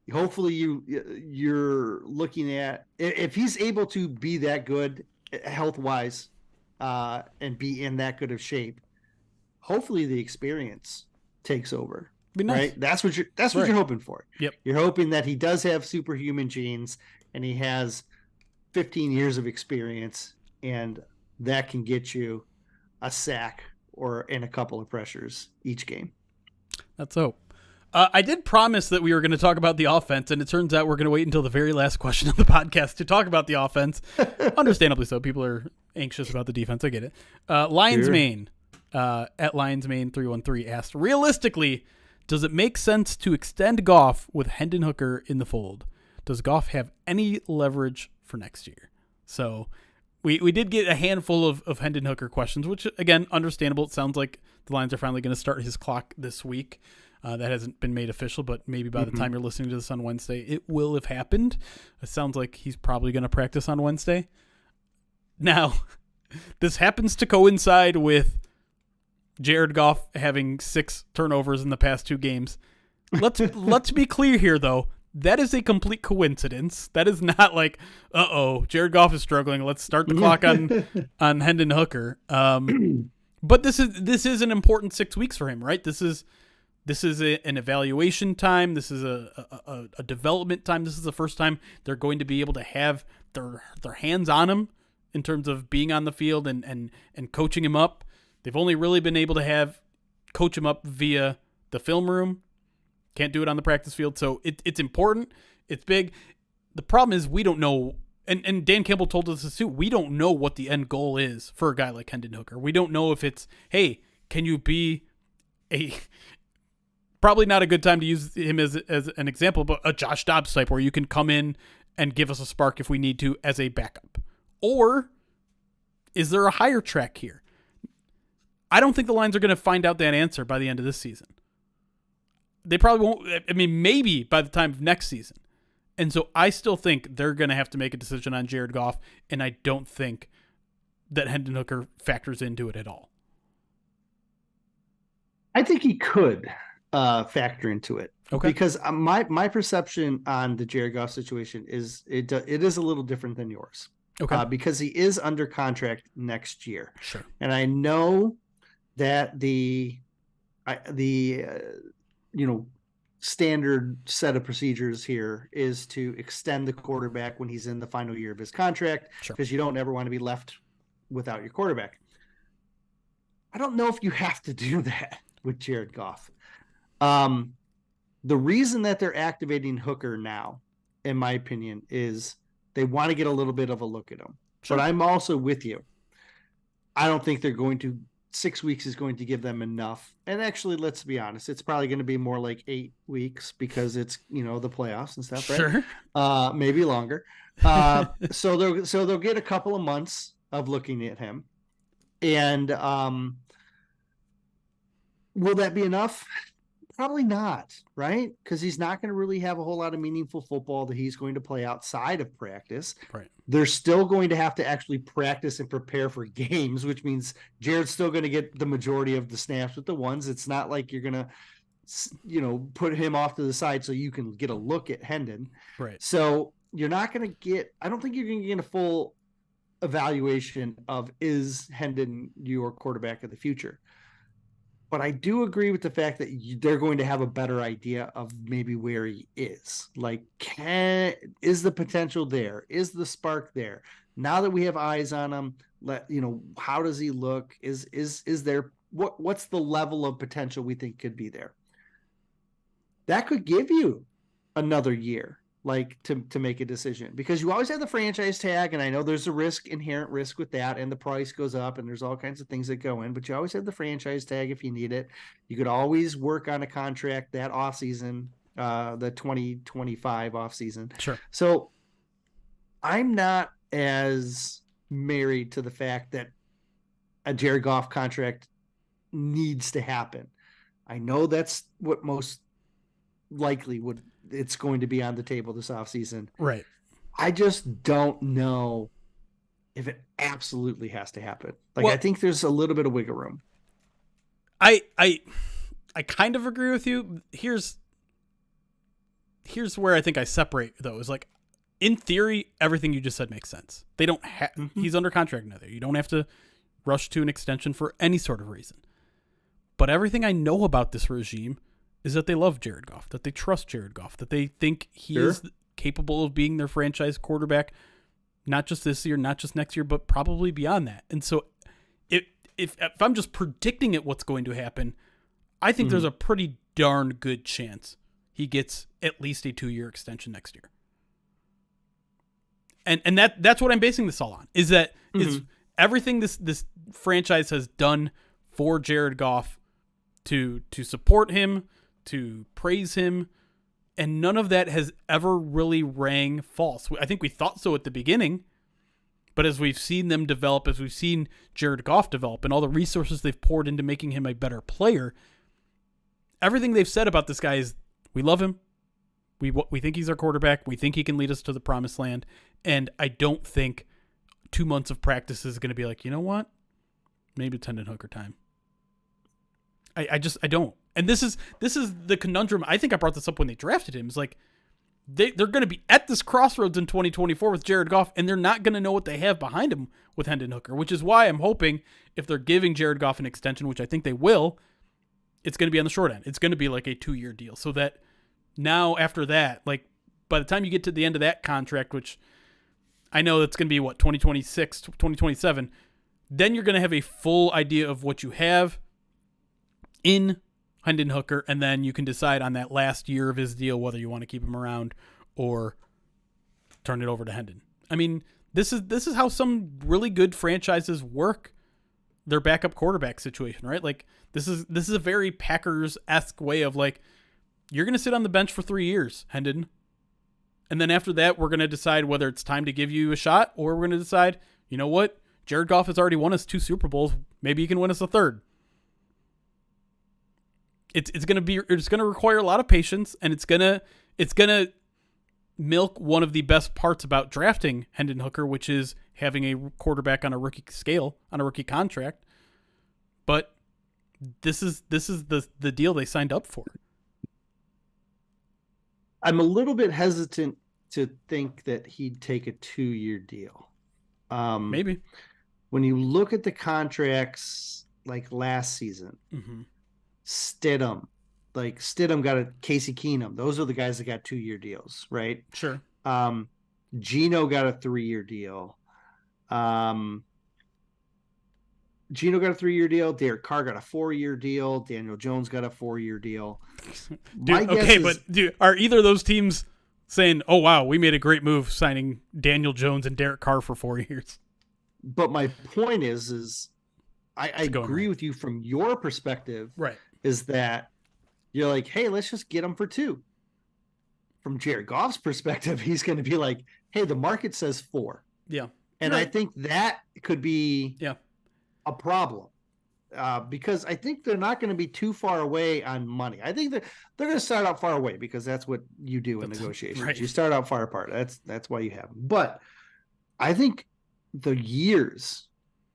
S2: you're looking at, if he's able to be that good health wise and be in that good of shape, hopefully the experience takes over.
S1: Be nice.
S2: Right? That's what you're hoping for.
S1: Yep.
S2: You're hoping that he does have superhuman genes and he has 15 years of experience, and that can get you a sack or in a couple of pressures each game.
S1: Let's hope. I did promise that we were going to talk about the offense, and it turns out we're going to wait until the very last question of the podcast to talk about the offense. Understandably so. People are anxious about the defense. I get it. Lions Main, at Lions Main 313 asked, realistically, does it make sense to extend Goff with Hendon Hooker in the fold? Does Goff have any leverage for next year? So we did get a handful of Hendon Hooker questions, which, again, understandable. It sounds like the Lions are finally going to start his clock this week. That hasn't been made official, but maybe by the time you're listening to this on Wednesday, it will have happened. It sounds like he's probably going to practice on Wednesday. Now, this happens to coincide with Jared Goff having 6 turnovers in the past 2 games. Let's be clear here, though. That is a complete coincidence. That is not like, Jared Goff is struggling. Let's start the clock on Hendon Hooker. But this is an important 6 weeks for him, right? This is an evaluation time. This is a development time. This is the first time they're going to be able to have their hands on him in terms of being on the field and coaching him up. They've only really been able to coach him up via the film room. Can't do it on the practice field. So it's important. It's big. The problem is we don't know, and Dan Campbell told us this too, we don't know what the end goal is for a guy like Hendon Hooker. We don't know if it's, hey, can you be probably not a good time to use him as an example, but a Josh Dobbs type where you can come in and give us a spark if we need to as a backup. Or is there a higher track here? I don't think the Lions are going to find out that answer by the end of this season. They probably won't. I mean, maybe by the time of next season. And so I still think they're going to have to make a decision on Jared Goff, and I don't think that Hendon Hooker factors into it at all.
S2: I think he could factor into it.
S1: Okay.
S2: Because my perception on the Jared Goff situation is it is a little different than yours.
S1: Okay.
S2: Because he is under contract next year.
S1: Sure.
S2: And I know that the standard set of procedures here is to extend the quarterback when he's in the final year of his contract, because you don't ever want to be left without your quarterback. I don't know if you have to do that with Jared Goff. The reason that they're activating Hooker now, in my opinion, is they want to get a little bit of a look at him. Sure. But I'm also with you. I don't think they're going to. 6 weeks is going to give them enough. And actually, let's be honest, it's probably going to be more like 8 weeks because it's, the playoffs and stuff, right?
S1: Sure.
S2: Maybe longer. So they'll get a couple of months of looking at him. And will that be enough? Probably not, right? Because he's not going to really have a whole lot of meaningful football that he's going to play outside of practice.
S1: Right.
S2: They're still going to have to actually practice and prepare for games, which means Jared's still going to get the majority of the snaps with the ones. It's not like you're going to, put him off to the side so you can get a look at Hendon.
S1: Right.
S2: So you're not going to get, I don't think you're going to get a full evaluation of, is Hendon your quarterback of the future? but I do agree with the fact that they're going to have a better idea of maybe where he is. Like, is the potential there? Is the spark there? Now that we have eyes on him, how does he look? Is there what's the level of potential we think could be there? That could give you another year, like to make a decision, because you always have the franchise tag, and I know there's a inherent risk with that, and the price goes up, and there's all kinds of things that go in, but you always have the franchise tag if you need it. You could always work on a contract that offseason, the 2025 offseason.
S1: Sure.
S2: So I'm not as married to the fact that a Jared Goff contract needs to happen. I know that's what most likely it's going to be on the table this offseason.
S1: Right.
S2: I just don't know if it absolutely has to happen. Like, I think there's a little bit of wiggle room.
S1: I kind of agree with you. Here's where I think I separate, though, is like, in theory, everything you just said makes sense. They don't have, he's under contract now. You don't have to rush to an extension for any sort of reason. But everything I know about this regime is that they love Jared Goff, that they trust Jared Goff, that they think he is capable of being their franchise quarterback, not just this year, not just next year, but probably beyond that. And so if I'm just predicting what's going to happen, I think there's a pretty darn good chance he gets at least a 2-year extension next year. And that's what I'm basing this all on, is that is everything this franchise has done for Jared Goff to support him, to praise him, and none of that has ever really rang false. I think we thought so at the beginning, but as we've seen them develop, as we've seen Jared Goff develop, and all the resources they've poured into making him a better player, everything they've said about this guy is, we love him, we think he's our quarterback, we think he can lead us to the promised land, and I don't think 2 months of practice is going to be like, you know what, maybe it's Hendon Hooker time. I don't. And this is the conundrum. I think I brought this up when they drafted him. It's like they're going to be at this crossroads in 2024 with Jared Goff, and they're not going to know what they have behind him with Hendon Hooker, which is why I'm hoping if they're giving Jared Goff an extension, which I think they will, it's going to be on the short end. It's going to be like a 2-year deal, so that now after that, like by the time you get to the end of that contract, which I know that's going to be 2026, 2027, then you're going to have a full idea of what you have in Hendon Hooker, and then you can decide on that last year of his deal whether you want to keep him around or turn it over to Hendon. I mean, this is how some really good franchises work their backup quarterback situation, right? Like this is a very Packers-esque way of like, you're going to sit on the bench for 3 years, Hendon, and then after that, we're going to decide whether it's time to give you a shot, or we're going to decide, you know what, Jared Goff has already won us 2 Super Bowls. Maybe he can win us a third. It's going to require a lot of patience, and it's going to milk one of the best parts about drafting Hendon Hooker, which is having a quarterback on a rookie scale, on a rookie contract. But this is the deal they signed up for.
S2: I'm a little bit hesitant to think that he'd take a 2-year deal.
S1: Maybe.
S2: When you look at the contracts like last season, Stidham got a Casey Keenum. Those are the guys that got 2-year deals, right?
S1: Sure.
S2: Gino got a 3-year deal. Derek Carr got a 4-year deal. Daniel Jones got a 4-year deal.
S1: Dude, are either of those teams saying, "Oh wow, we made a great move signing Daniel Jones and Derek Carr for 4 years"?
S2: But my point is I agree with you from your perspective,
S1: right?
S2: Is that you're like, hey, let's just get him for 2. From Jared Goff's perspective, he's going to be like, hey, the market says 4.
S1: Yeah.
S2: And I think that could be a problem because I think they're not going to be too far away on money. I think they're going to start out far away because that's what you do in negotiations. Right. You start out far apart. That's why you have them. But I think the years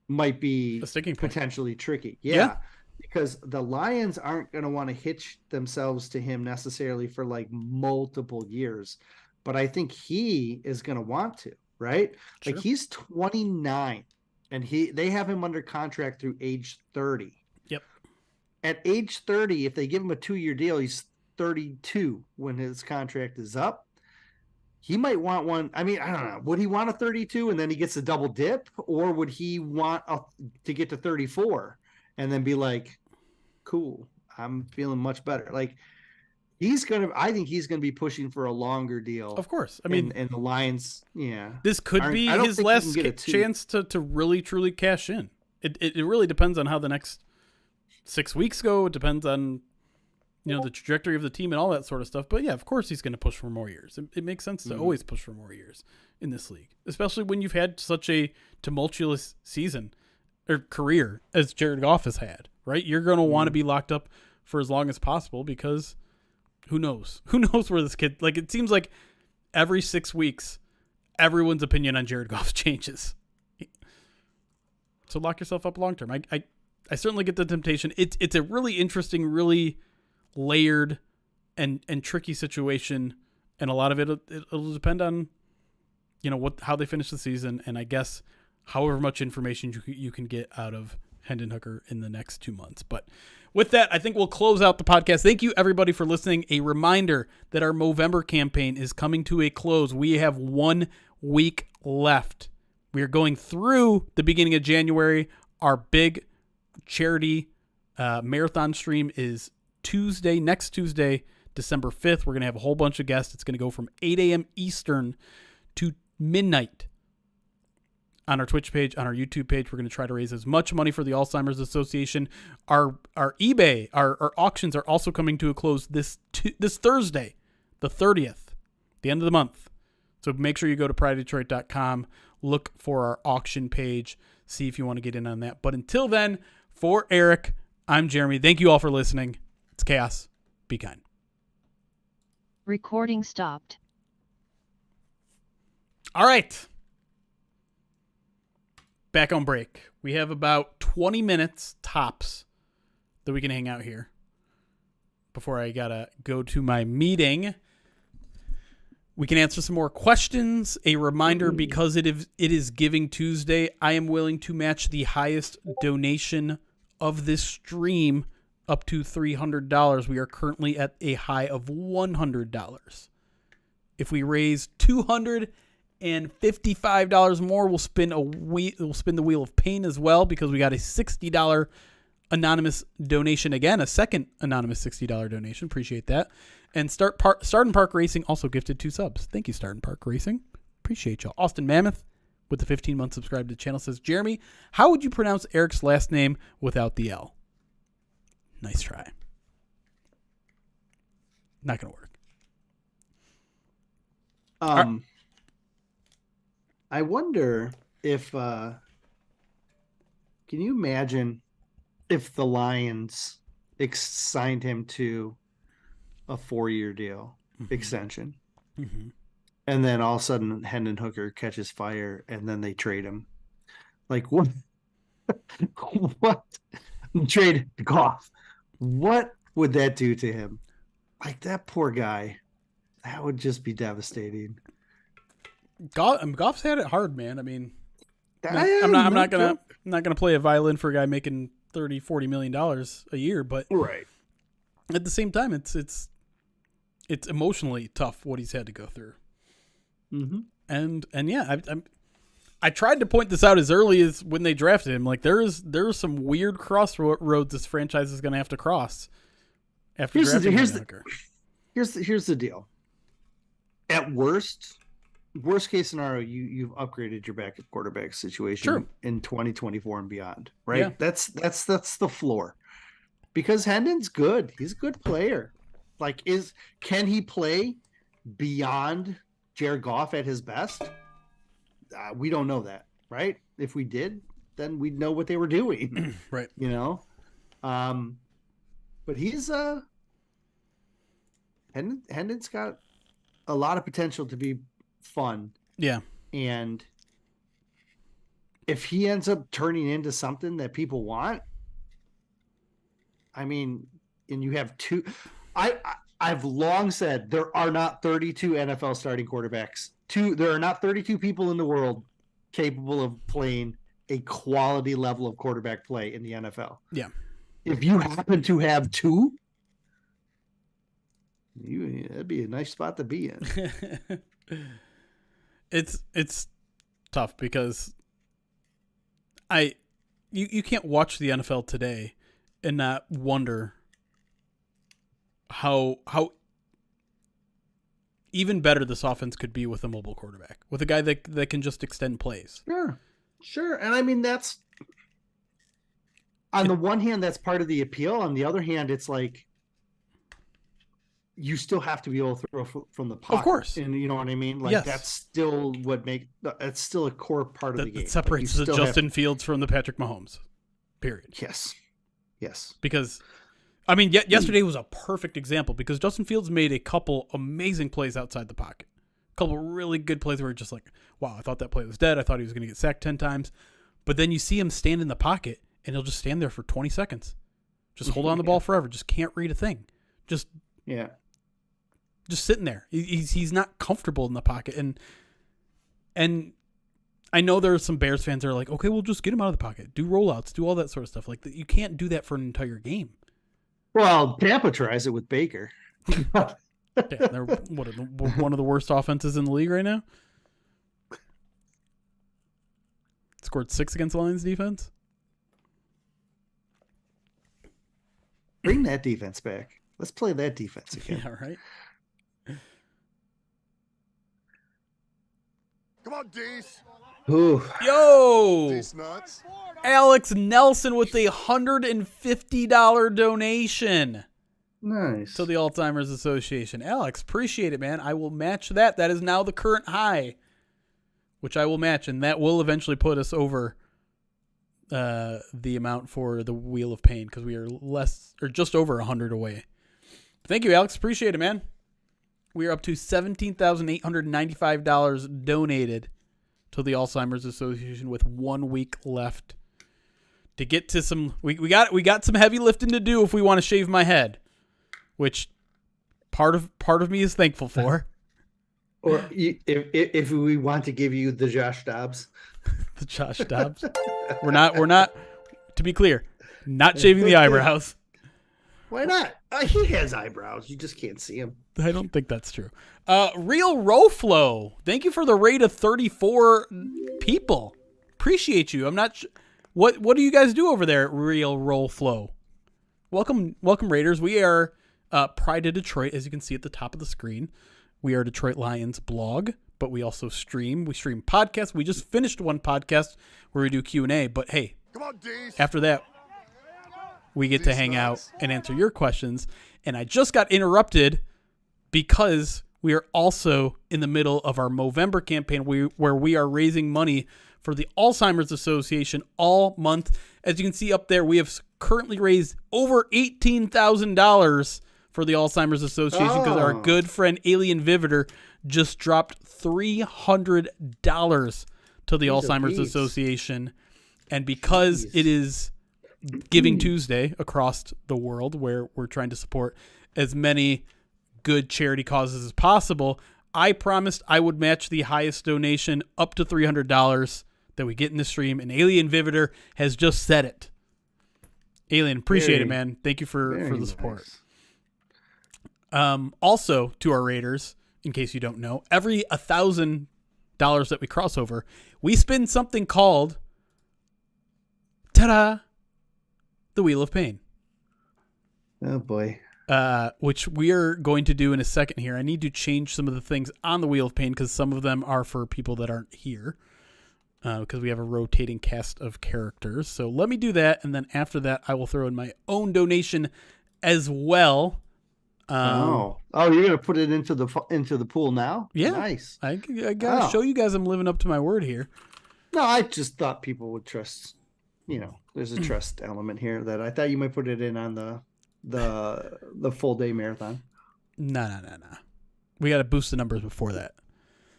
S2: might be potentially tricky. Yeah. Because the Lions aren't going to want to hitch themselves to him necessarily for like multiple years. But I think he is going to want to, right? Sure. Like he's 29 and they have him under contract through age 30.
S1: Yep.
S2: At age 30, if they give him a 2-year deal, he's 32 when his contract is up. He might want one. I mean, I don't know. Would he want a 32 and then he gets a double dip, or would he want to get to 34 and then be like, cool, I'm feeling much better? Like, I think he's gonna be pushing for a longer deal.
S1: Of course. I mean,
S2: and the Lions, yeah.
S1: This could be his last chance to really truly cash in. It really depends on how the next 6 weeks go. It depends on, the trajectory of the team and all that sort of stuff. But yeah, of course he's going to push for more years. It makes sense to always push for more years in this league, especially when you've had such a tumultuous season or career as Jared Goff has had, right? You're going to want to be locked up for as long as possible, because who knows where this kid, like, it seems like every 6 weeks, everyone's opinion on Jared Goff changes. So lock yourself up long-term. I certainly get the temptation. It's a really interesting, really layered and tricky situation. And a lot of it'll depend on, how they finish the season. And I guess however much information you can get out of Hendon Hooker in the next 2 months. But with that, I think we'll close out the podcast. Thank you, everybody, for listening. A reminder that our Movember campaign is coming to a close. We have 1 week left. We are going through the beginning of January. Our big charity marathon stream is next Tuesday, December 5th. We're going to have a whole bunch of guests. It's going to go from 8 a.m. Eastern to midnight. On our Twitch page, on our YouTube page, we're going to try to raise as much money for the Alzheimer's Association. Our eBay, our auctions are also coming to a close this Thursday, the 30th, the end of the month. So make sure you go to pridedetroit.com, look for our auction page, see if you want to get in on that. But until then, for Erik, I'm Jeremy. Thank you all for listening. It's chaos. Be kind.
S3: Recording stopped.
S1: All right. Back on break. We have about 20 minutes tops that we can hang out here before I gotta go to my meeting. We can answer some more questions. A reminder, because it is Giving Tuesday, I am willing to match the highest donation of this stream up to $300. We are currently at a high of $100. If we raise $255 more, we'll spin the wheel of pain as well, because we got a $60 anonymous donation again, a second anonymous $60 donation. Appreciate that. And Start and Park Racing also gifted 2 subs. Thank you, Start and Park Racing. Appreciate y'all. Austin Mammoth with the 15-month subscribe to the channel says, Jeremy, how would you pronounce Erik's last name without the L? Nice try. Not going to work.
S2: I wonder if, can you imagine if the Lions signed him to a 4-year deal extension, and then all of a sudden Hendon Hooker catches fire and then they trade him? Like, what? What? Trade Goff. What would that do to him? Like, that poor guy. That would just be devastating.
S1: Goff's had it hard, man. I mean, I'm not gonna play a violin for a guy making $30-40 million a year, but
S2: right
S1: at the same time, it's emotionally tough what he's had to go through. And yeah, I tried to point this out as early as when they drafted him. Like, there is some weird crossroads this franchise is going to have to cross after drafting Hooker.
S2: Here's the deal. At worst case scenario, you've upgraded your backup quarterback situation in 2024 and beyond, right? Yeah. That's the floor. Because Hendon's good. He's a good player. Like, can he play beyond Jared Goff at his best? We don't know that, right? If we did, then we'd know what they were doing.
S1: Right.
S2: But he's Hendon's got a lot of potential to be fun.
S1: Yeah.
S2: And if he ends up turning into something that people want, I mean, and you have 2, I've long said there are not 32 NFL starting quarterbacks. There are not 32 people in the world capable of playing a quality level of quarterback play in the NFL.
S1: Yeah.
S2: if you happen to have two, that'd be a nice spot to be in.
S1: It's tough because you can't watch the NFL today and not wonder how even better this offense could be with a mobile quarterback, with a guy that can just extend plays.
S2: Sure. And I mean, that's on the one hand, that's part of the appeal. On the other hand, it's like you still have to be able to throw from the pocket.
S1: Of course.
S2: And you know what I mean? Like, yes. That's still that's still a core part of the game.
S1: That separates the Justin Fields from the Patrick Mahomes, period.
S2: Yes.
S1: Because, I mean, yesterday was a perfect example because Justin Fields made a couple amazing plays outside the pocket. A couple really good plays where you're just like, wow, I thought that play was dead. I thought he was going to get sacked 10 times. But then you see him stand in the pocket, and he'll just stand there for 20 seconds. Just hold on the ball forever. Just can't read a thing. Just sitting there. He's not comfortable in the pocket. And I know there are some Bears fans that are like, okay, we'll just get him out of the pocket. Do rollouts. Do all that sort of stuff. Like, you can't do that for an entire game.
S2: Well, Tampa tries it with Baker.
S1: They're one of the worst offenses in the league right now. Scored 6 against the Lions defense.
S2: Bring that defense back. Let's play that defense again.
S1: Yeah, right.
S3: Come on, Dees.
S2: Ooh.
S1: Yo!
S3: Dees nuts.
S1: Alex Nelson with a $150 donation.
S2: Nice.
S1: To the Alzheimer's Association. Alex, appreciate it, man. I will match that. That is now the current high, which I will match, and that will eventually put us over the amount for the Wheel of Pain because we are just over 100 away. Thank you, Alex. Appreciate it, man. We are up to $17,895 donated to the Alzheimer's Association with 1 week left to get to some. We got some heavy lifting to do if we want to shave my head, which part of me is thankful for.
S2: Or if we want to give you the Josh Dobbs.
S1: The Josh Dobbs. We're not, to be clear, not shaving the eyebrows.
S2: Why not? He has eyebrows. You just can't see him.
S1: I don't think that's true. Real Roflo. Thank you for the rate of 34 people. Appreciate you. I'm not what do you guys do over there at Real Roflo? Welcome Raiders. We are Pride of Detroit, as you can see at the top of the screen. We are Detroit Lions blog, but we also stream. We stream podcasts. We just finished one podcast where we do Q&A, but hey,
S3: come on, Dees.
S1: After that, we get to hang out and answer your questions. And I just got interrupted because we are also in the middle of our Movember campaign where we are raising money for the Alzheimer's Association all month. As you can see up there, we have currently raised over $18,000 for the Alzheimer's Association because our good friend Alien Vivitor just dropped $300 to the Alzheimer's Association. And because it is Giving Tuesday across the world where we're trying to support as many good charity causes as possible, I promised I would match the highest donation up to $300 that we get in the stream, and Alien Vivitor has just said it. Alien, appreciate it, man. Thank you for the support. Nice. Also, to our Raiders, in case you don't know, every $1,000 that we cross over, we spin something called, ta-da, the Wheel of Pain.
S2: Oh, boy.
S1: Which we are going to do in a second here. I need to change some of the things on the Wheel of Pain because some of them are for people that aren't here because we have a rotating cast of characters. So let me do that, and then after that, I will throw in my own donation as well.
S2: You're gonna put it into the pool now?
S1: Yeah,
S2: nice.
S1: I gotta show you guys I'm living up to my word here.
S2: No, I just thought people would trust. There's a trust element here that I thought you might put it in on the full day marathon.
S1: No. We got to boost the numbers before that.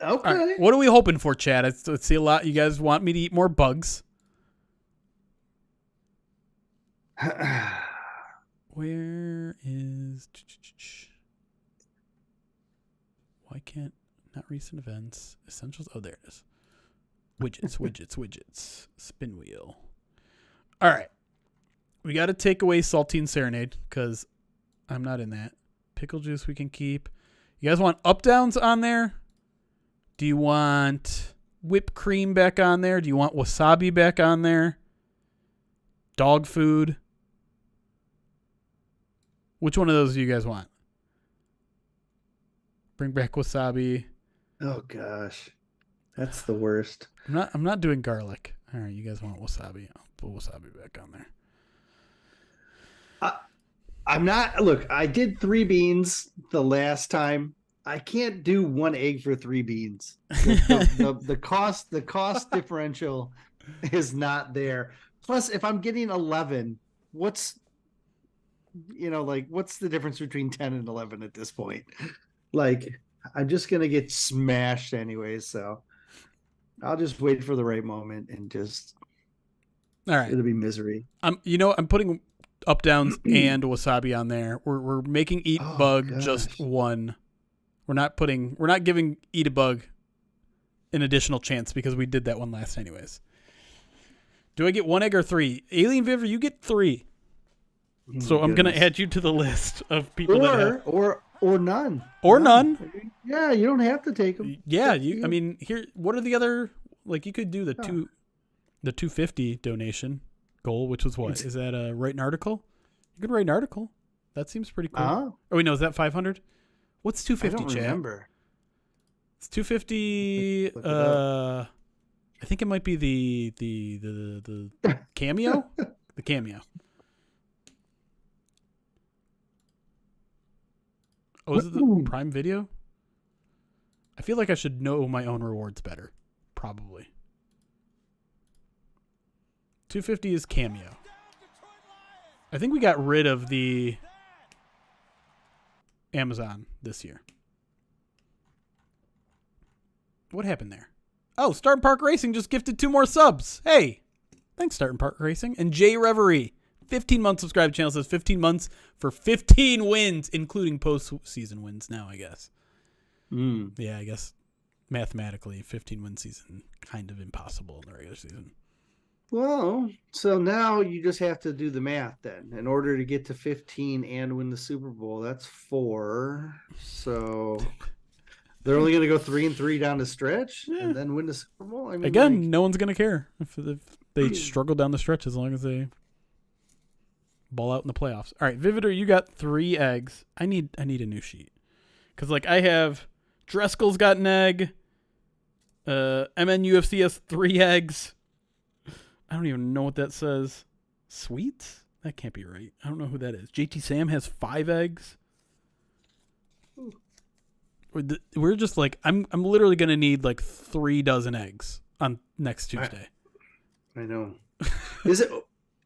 S2: Okay.
S1: Right, what are we hoping for, Chad? Let's see a lot. You guys want me to eat more bugs? Where is... Why can't... Not recent events. Essentials. Oh, there it is. Widgets. Spin wheel. All right. We got to take away Saltine Serenade because I'm not in that. Pickle juice we can keep. You guys want up-downs on there? Do you want whipped cream back on there? Do you want wasabi back on there? Dog food? Which one of those do you guys want? Bring back wasabi.
S2: Oh gosh, that's the worst.
S1: I'm not doing garlic. All right, you guys want wasabi? I'll put wasabi back on there.
S2: I'm not. Look, I did 3 beans the last time. I can't do 1 egg for 3 beans. The cost differential is not there. Plus, if I'm getting 11, what's the difference between 10 and 11 at this point? Like, I'm just gonna get smashed anyways. So I'll just wait for the right moment and just.
S1: All right,
S2: it'll be misery.
S1: I'm putting up downs and wasabi on there. We're making Eat Bug just 1. We're not giving Eat a Bug an additional chance because we did that one last anyways. Do I get 1 egg or 3? Alien Viver, you get 3. So I'm gonna add you to the list of people
S2: or none.
S1: Or none.
S2: Yeah, you don't have to take them.
S1: Yeah, I mean, here. What are the other? Like, you could do the 250 donation goal, which was what? Is that write an article? You could write an article. That seems pretty cool. Oh wait, no, is that 500? What's 250? I don't remember. It's 250. I think it might be the cameo. The cameo. Oh, is it the Prime Video? I feel like I should know my own rewards better. Probably. 250 is cameo. I think we got rid of the Amazon this year. What happened there? Oh, Start Park Racing just gifted 2 more subs. Hey, thanks, Start Park Racing. And Jay Reverie, 15-month subscribe channel, says 15 months for 15 wins, including postseason wins now, I guess. Yeah, I guess mathematically 15-win season kind of impossible in the regular season.
S2: Well, so now you just have to do the math then. In order to get to 15 and win the Super Bowl, that's 4. So they're only going to go 3-3 down the stretch and then win the Super Bowl. I mean,
S1: again, no one's going to care if they struggle down the stretch as long as they ball out in the playoffs. All right, Vivitor, you got 3 eggs. I need a new sheet because like I have Driscoll's got an egg. MNUFC has 3 eggs. I don't even know what that says. Sweets? That can't be right. I don't know who that is. JT Sam has 5 eggs. We're just like I'm literally gonna need like 3 dozen eggs on next Tuesday.
S2: I know. Is it?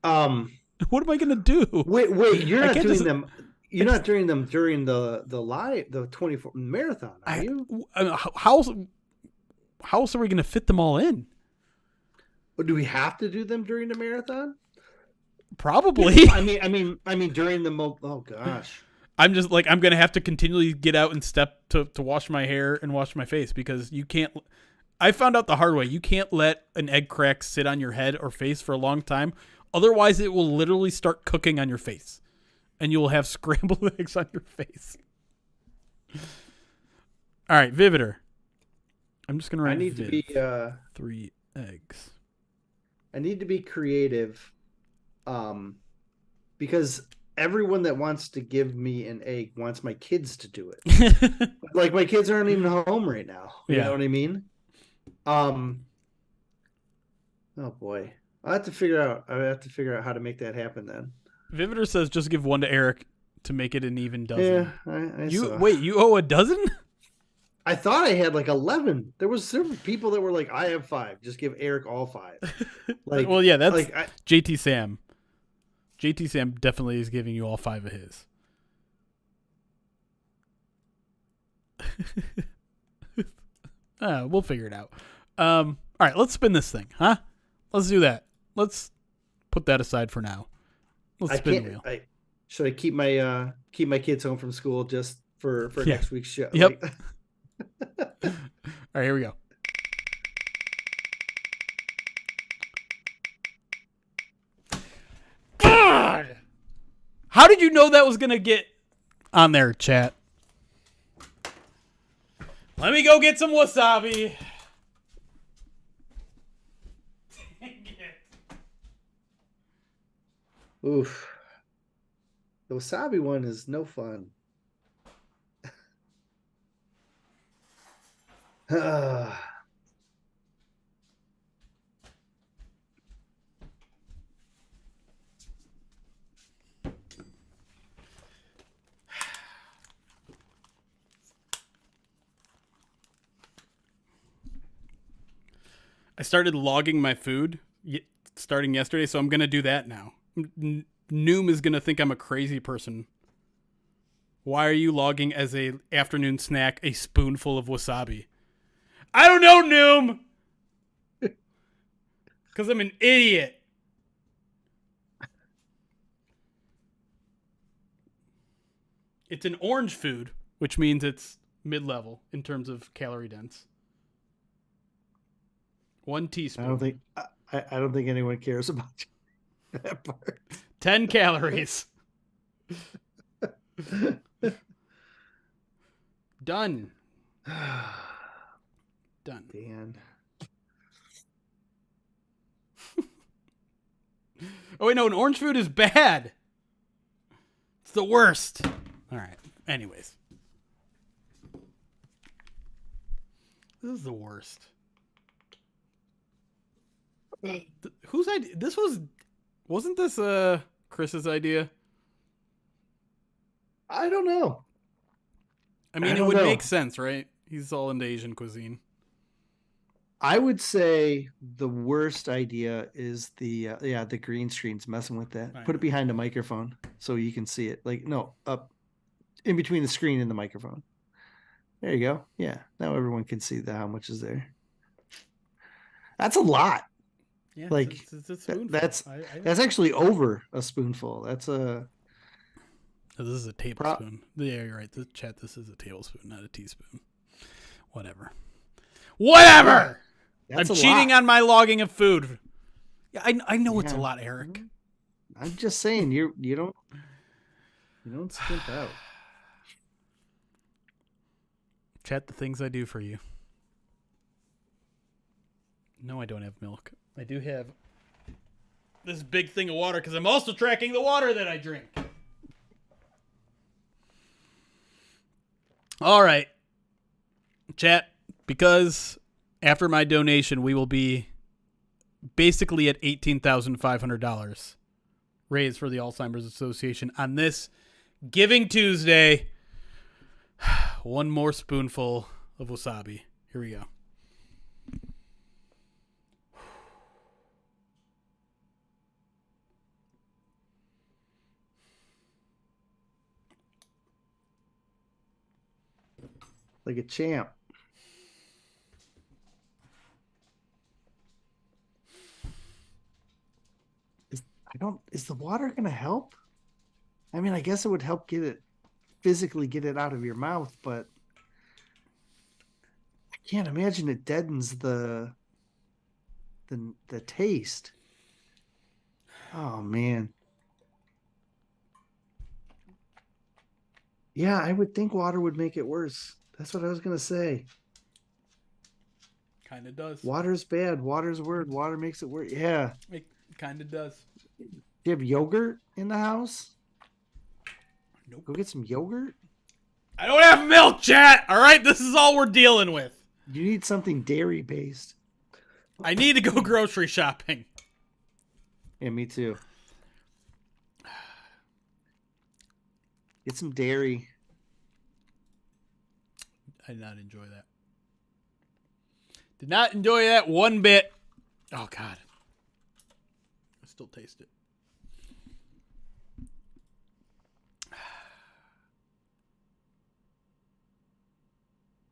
S1: What am I gonna do?
S2: Wait! You're not doing them. You're not doing them during the 24 marathon, are you?
S1: How else are we gonna fit them all in?
S2: But do we have to do them during the marathon?
S1: Probably.
S2: I mean during the oh gosh.
S1: I'm just like I'm gonna have to continually get out and step to wash my hair and wash my face because you can't. I found out the hard way. You can't let an egg crack sit on your head or face for a long time. Otherwise, it will literally start cooking on your face, and you will have scrambled eggs on your face. All right, Vivitor. I'm just gonna write.
S2: I need to be
S1: 3 eggs.
S2: I need to be creative, because everyone that wants to give me an egg wants my kids to do it. Like my kids aren't even home right now. You know what I mean? Oh boy, I have to figure out how to make that happen. Then
S1: Vivitor says just give 1 to Eric to make it an even dozen.
S2: Yeah,
S1: wait. You owe a dozen?
S2: I thought I had like 11. There was several people that were like, I have 5. Just give Eric all 5. Like,
S1: well, yeah, that's like, JT Sam. JT Sam definitely is giving you all 5 of his. We'll figure it out. All right, let's spin this thing, huh? Let's do that. Let's put that aside for now. Let's spin the wheel.
S2: Should I keep my kids home from school just for next week's show?
S1: Yep. All right, here we go. did you know that was going to get on there, chat? Let me go get some wasabi. Dang it.
S2: Oof. The wasabi one is no fun.
S1: I started logging my food starting yesterday, so I'm going to do that now. Noom is going to think I'm a crazy person. Why are you logging as a afternoon snack a spoonful of wasabi? I don't know, Noom! Because I'm an idiot. It's an orange food, which means it's mid-level in terms of calorie dense. 1 teaspoon.
S2: I don't think anyone cares about that part.
S1: 10 calories. Done. Done.
S2: Dan.
S1: Oh wait, no, an orange food is bad. It's the worst. All right. Anyways. This is the worst. Whose idea? Wasn't this Chris's idea?
S2: I don't know.
S1: I mean, it would make sense, right? He's all into Asian cuisine.
S2: I would say the worst idea is the green screen's messing with that.
S1: Right.
S2: Put it behind a microphone so you can see it. Like, no, up in between the screen and the microphone. There you go. Yeah, now everyone can see how much is there. That's a lot.
S1: Yeah,
S2: like
S1: it's a spoonful.
S2: That's actually over a spoonful. That's a.
S1: Oh, this is a tablespoon. Yeah, you're right. The chat. This is a tablespoon, not a teaspoon. Whatever. Whatever. Yeah, I'm cheating on my logging of food. Yeah, I know it's a lot, Eric.
S2: I'm just saying you don't skimp out.
S1: Chat the things I do for you. No, I don't have milk. I do have this big thing of water because I'm also tracking the water that I drink. All right. Chat, because after my donation, we will be basically at $18,500 raised for the Alzheimer's Association on this Giving Tuesday. One more spoonful of wasabi. Here we go.
S2: Like a champ. Is the water going to help? I mean, I guess it would help physically get it out of your mouth, but I can't imagine it deadens the taste. Oh man. Yeah, I would think water would make it worse. That's what I was going to say.
S1: Kind of does.
S2: Water's bad. Water's word. Water makes it worse. Yeah.
S1: It kind of does.
S2: Do you have yogurt in the house?
S1: Nope.
S2: Go get some yogurt.
S1: I don't have milk, chat. All right, this is all we're dealing with.
S2: You need something dairy based.
S1: I need to go grocery shopping.
S2: Yeah, me too. Get some dairy.
S1: I did not enjoy that. Did not enjoy that one bit. Oh, God. I still taste it.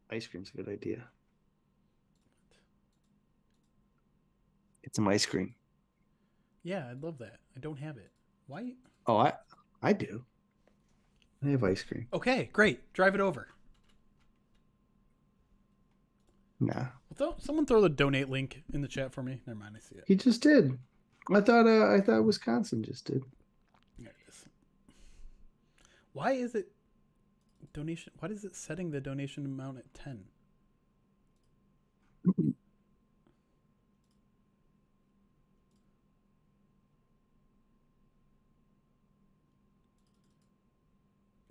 S2: Ice cream's a good idea. Get some ice cream.
S1: Yeah, I'd love that. I don't have it. Why?
S2: Oh, I do. I have ice cream.
S1: Okay, great. Drive it over.
S2: Nah.
S1: Someone throw the donate link in the chat for me. Never mind, I see it.
S2: He just did. I thought Wisconsin just did.
S1: There it is. Why is it donation? Why is it setting the donation amount at 10?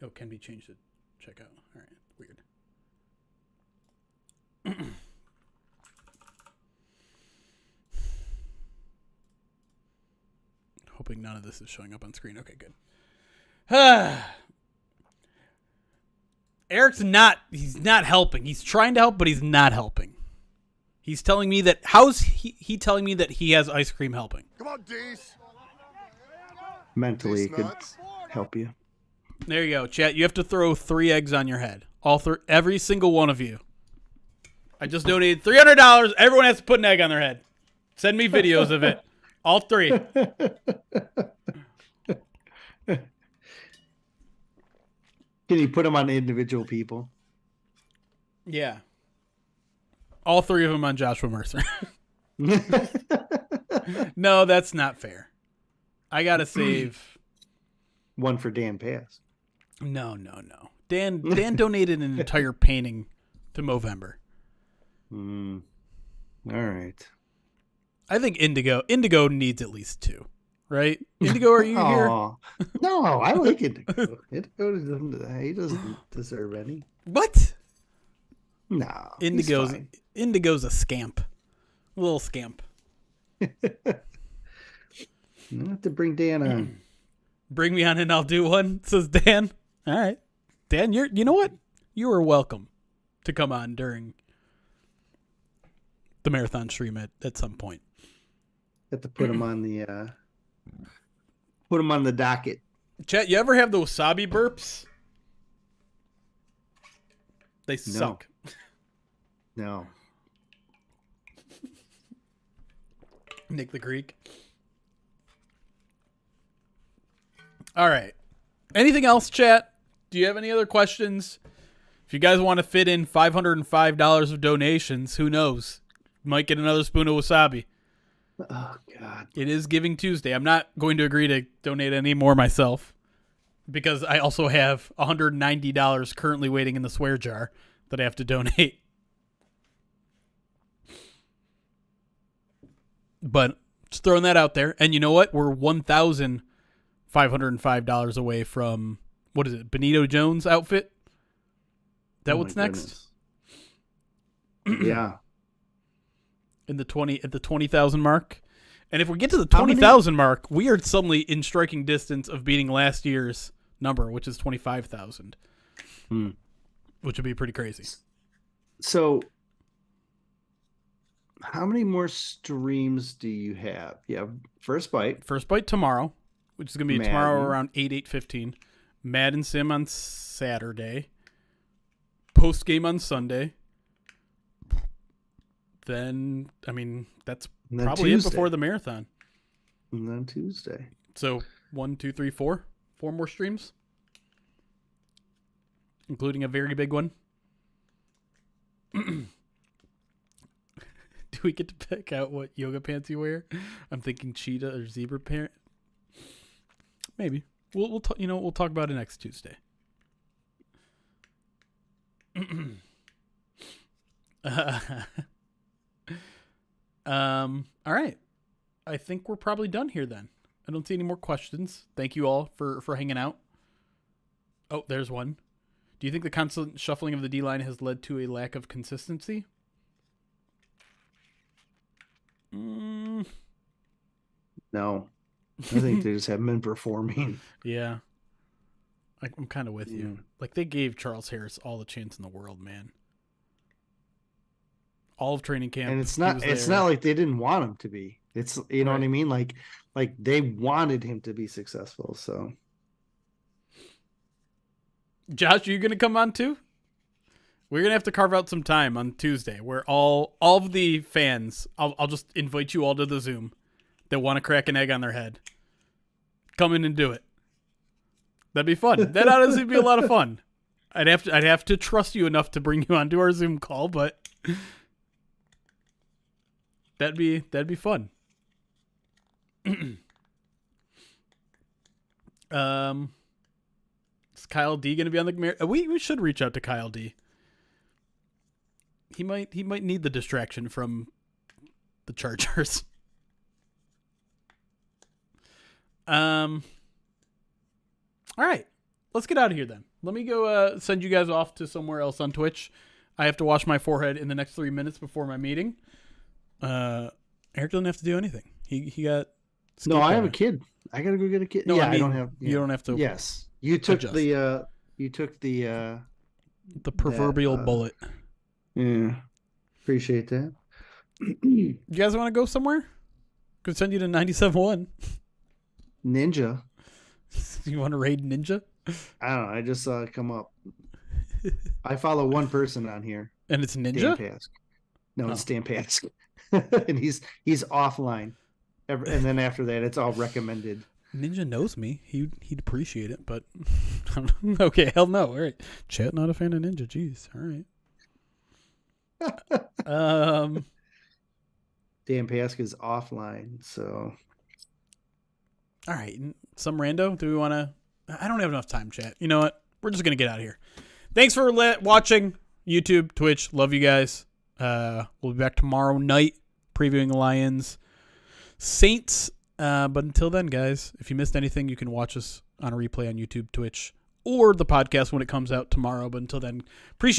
S1: Oh, can be changed to checkout. All right, weird. Hoping none of this is showing up on screen. Okay, good. Eric's he's not helping. He's trying to help, but he's not helping. He's telling me that, how's he telling me that he has ice cream helping?
S3: Come on, Dees.
S2: Mentally, it could
S3: Nuts.
S2: help you.
S1: There you go, chat. You have to throw 3 eggs on your head. Every single one of you. I just donated $300. Everyone has to put an egg on their head. Send me videos of it. All 3.
S2: Can you put them on individual people?
S1: Yeah. All 3 of them on Joshua Mercer. No, that's not fair. I gotta save.
S2: One for Dan Pass.
S1: No. Dan donated an entire painting to Movember.
S2: All right.
S1: I think Indigo needs at least 2, right? Indigo, are you here?
S2: Aw. No, I like Indigo. He doesn't deserve any.
S1: What?
S2: No.
S1: Indigo's a scamp. A little scamp.
S2: You have to bring Dan on.
S1: Bring me on and I'll do one, says Dan. All right. Dan, you know what? You are welcome to come on during the marathon stream at some point.
S2: Have to put him on the docket.
S1: Chet, you ever have the wasabi burps? They suck.
S2: No.
S1: Nick the Greek. All right. Anything else, chat? Do you have any other questions? If you guys want to fit in $505 of donations, who knows? Might get another spoon of wasabi.
S2: Oh, God.
S1: It is Giving Tuesday. I'm not going to agree to donate any more myself because I also have $190 currently waiting in the swear jar that I have to donate. But just throwing that out there. And you know what? We're $1,505 away from, what is it, Benito Jones outfit? Is that what's next?
S2: Yeah.
S1: At the 20,000 mark. And if we get to the 20,000 mark, we are suddenly in striking distance of beating last year's number, which is 25,000. Which would be pretty crazy.
S2: So how many more streams do you have? You have First Bite.
S1: First Bite tomorrow, which is going to be
S2: Madden.
S1: tomorrow around 8:15. Madden Sim on Saturday. Post game on Sunday. Then, that's probably
S2: Tuesday.
S1: it before the marathon.
S2: And then Tuesday.
S1: So 1, 2, 3, 4. 4 more streams. Including a very big one. Do we get to pick out what yoga pants you wear? I'm thinking cheetah or zebra pant. Maybe. We'll talk about it next Tuesday. All right. I think we're probably done here then. I don't see any more questions. Thank you all for hanging out. Oh, there's one. Do you think the constant shuffling of the D-line has led to a lack of consistency?
S2: No. I think they just haven't been performing.
S1: Yeah. I'm kind of with you. Like, they gave Charles Harris all the chance in the world, man. All of training camp.
S2: And it's not like they didn't want him to be. It's, you know what I mean? Like they wanted him to be successful. So
S1: Josh, are you going to come on too? We're going to have to carve out some time on Tuesday where all of the fans, I'll just invite you all to the Zoom that want to crack an egg on their head. Come in and do it. That'd be fun. That honestly would be a lot of fun. I'd have to trust you enough to bring you onto our Zoom call, but that'd be fun. Kyle D going to be on the? We should reach out to Kyle D. He might need the distraction from the Chargers. All right, let's get out of here then. Let me go send you guys off to somewhere else on Twitch. I have to wash my forehead in the next 3 minutes before my meeting. Eric doesn't have to do anything. He got.
S2: No, I have a kid. I gotta go get a kid.
S1: No,
S2: yeah,
S1: I mean,
S2: I don't have. Yeah.
S1: You don't have to.
S2: Yes, you took
S1: adjust.
S2: the. You took the.
S1: The proverbial bullet.
S2: Yeah, appreciate that.
S1: You guys want to go somewhere? Could send you to 97.1.
S2: Ninja.
S1: You want to raid Ninja?
S2: I don't know. I just saw it come up. I follow one person on here.
S1: And it's Ninja?
S2: Dan Pask. No, it's Dan Pask. And he's offline. And then after that, it's all recommended.
S1: Ninja knows me. He'd appreciate it, but okay, hell no. All right. Chat not a fan of Ninja. Jeez. All right.
S2: Dan Pask is offline, so.
S1: All right. Some rando. Do we want to? I don't have enough time, chat. You know what? We're just going to get out of here. Thanks for watching YouTube, Twitch. Love you guys. We'll be back tomorrow night previewing the Lions Saints. But until then, guys, if you missed anything, you can watch us on a replay on YouTube, Twitch, or the podcast when it comes out tomorrow. But until then, appreciate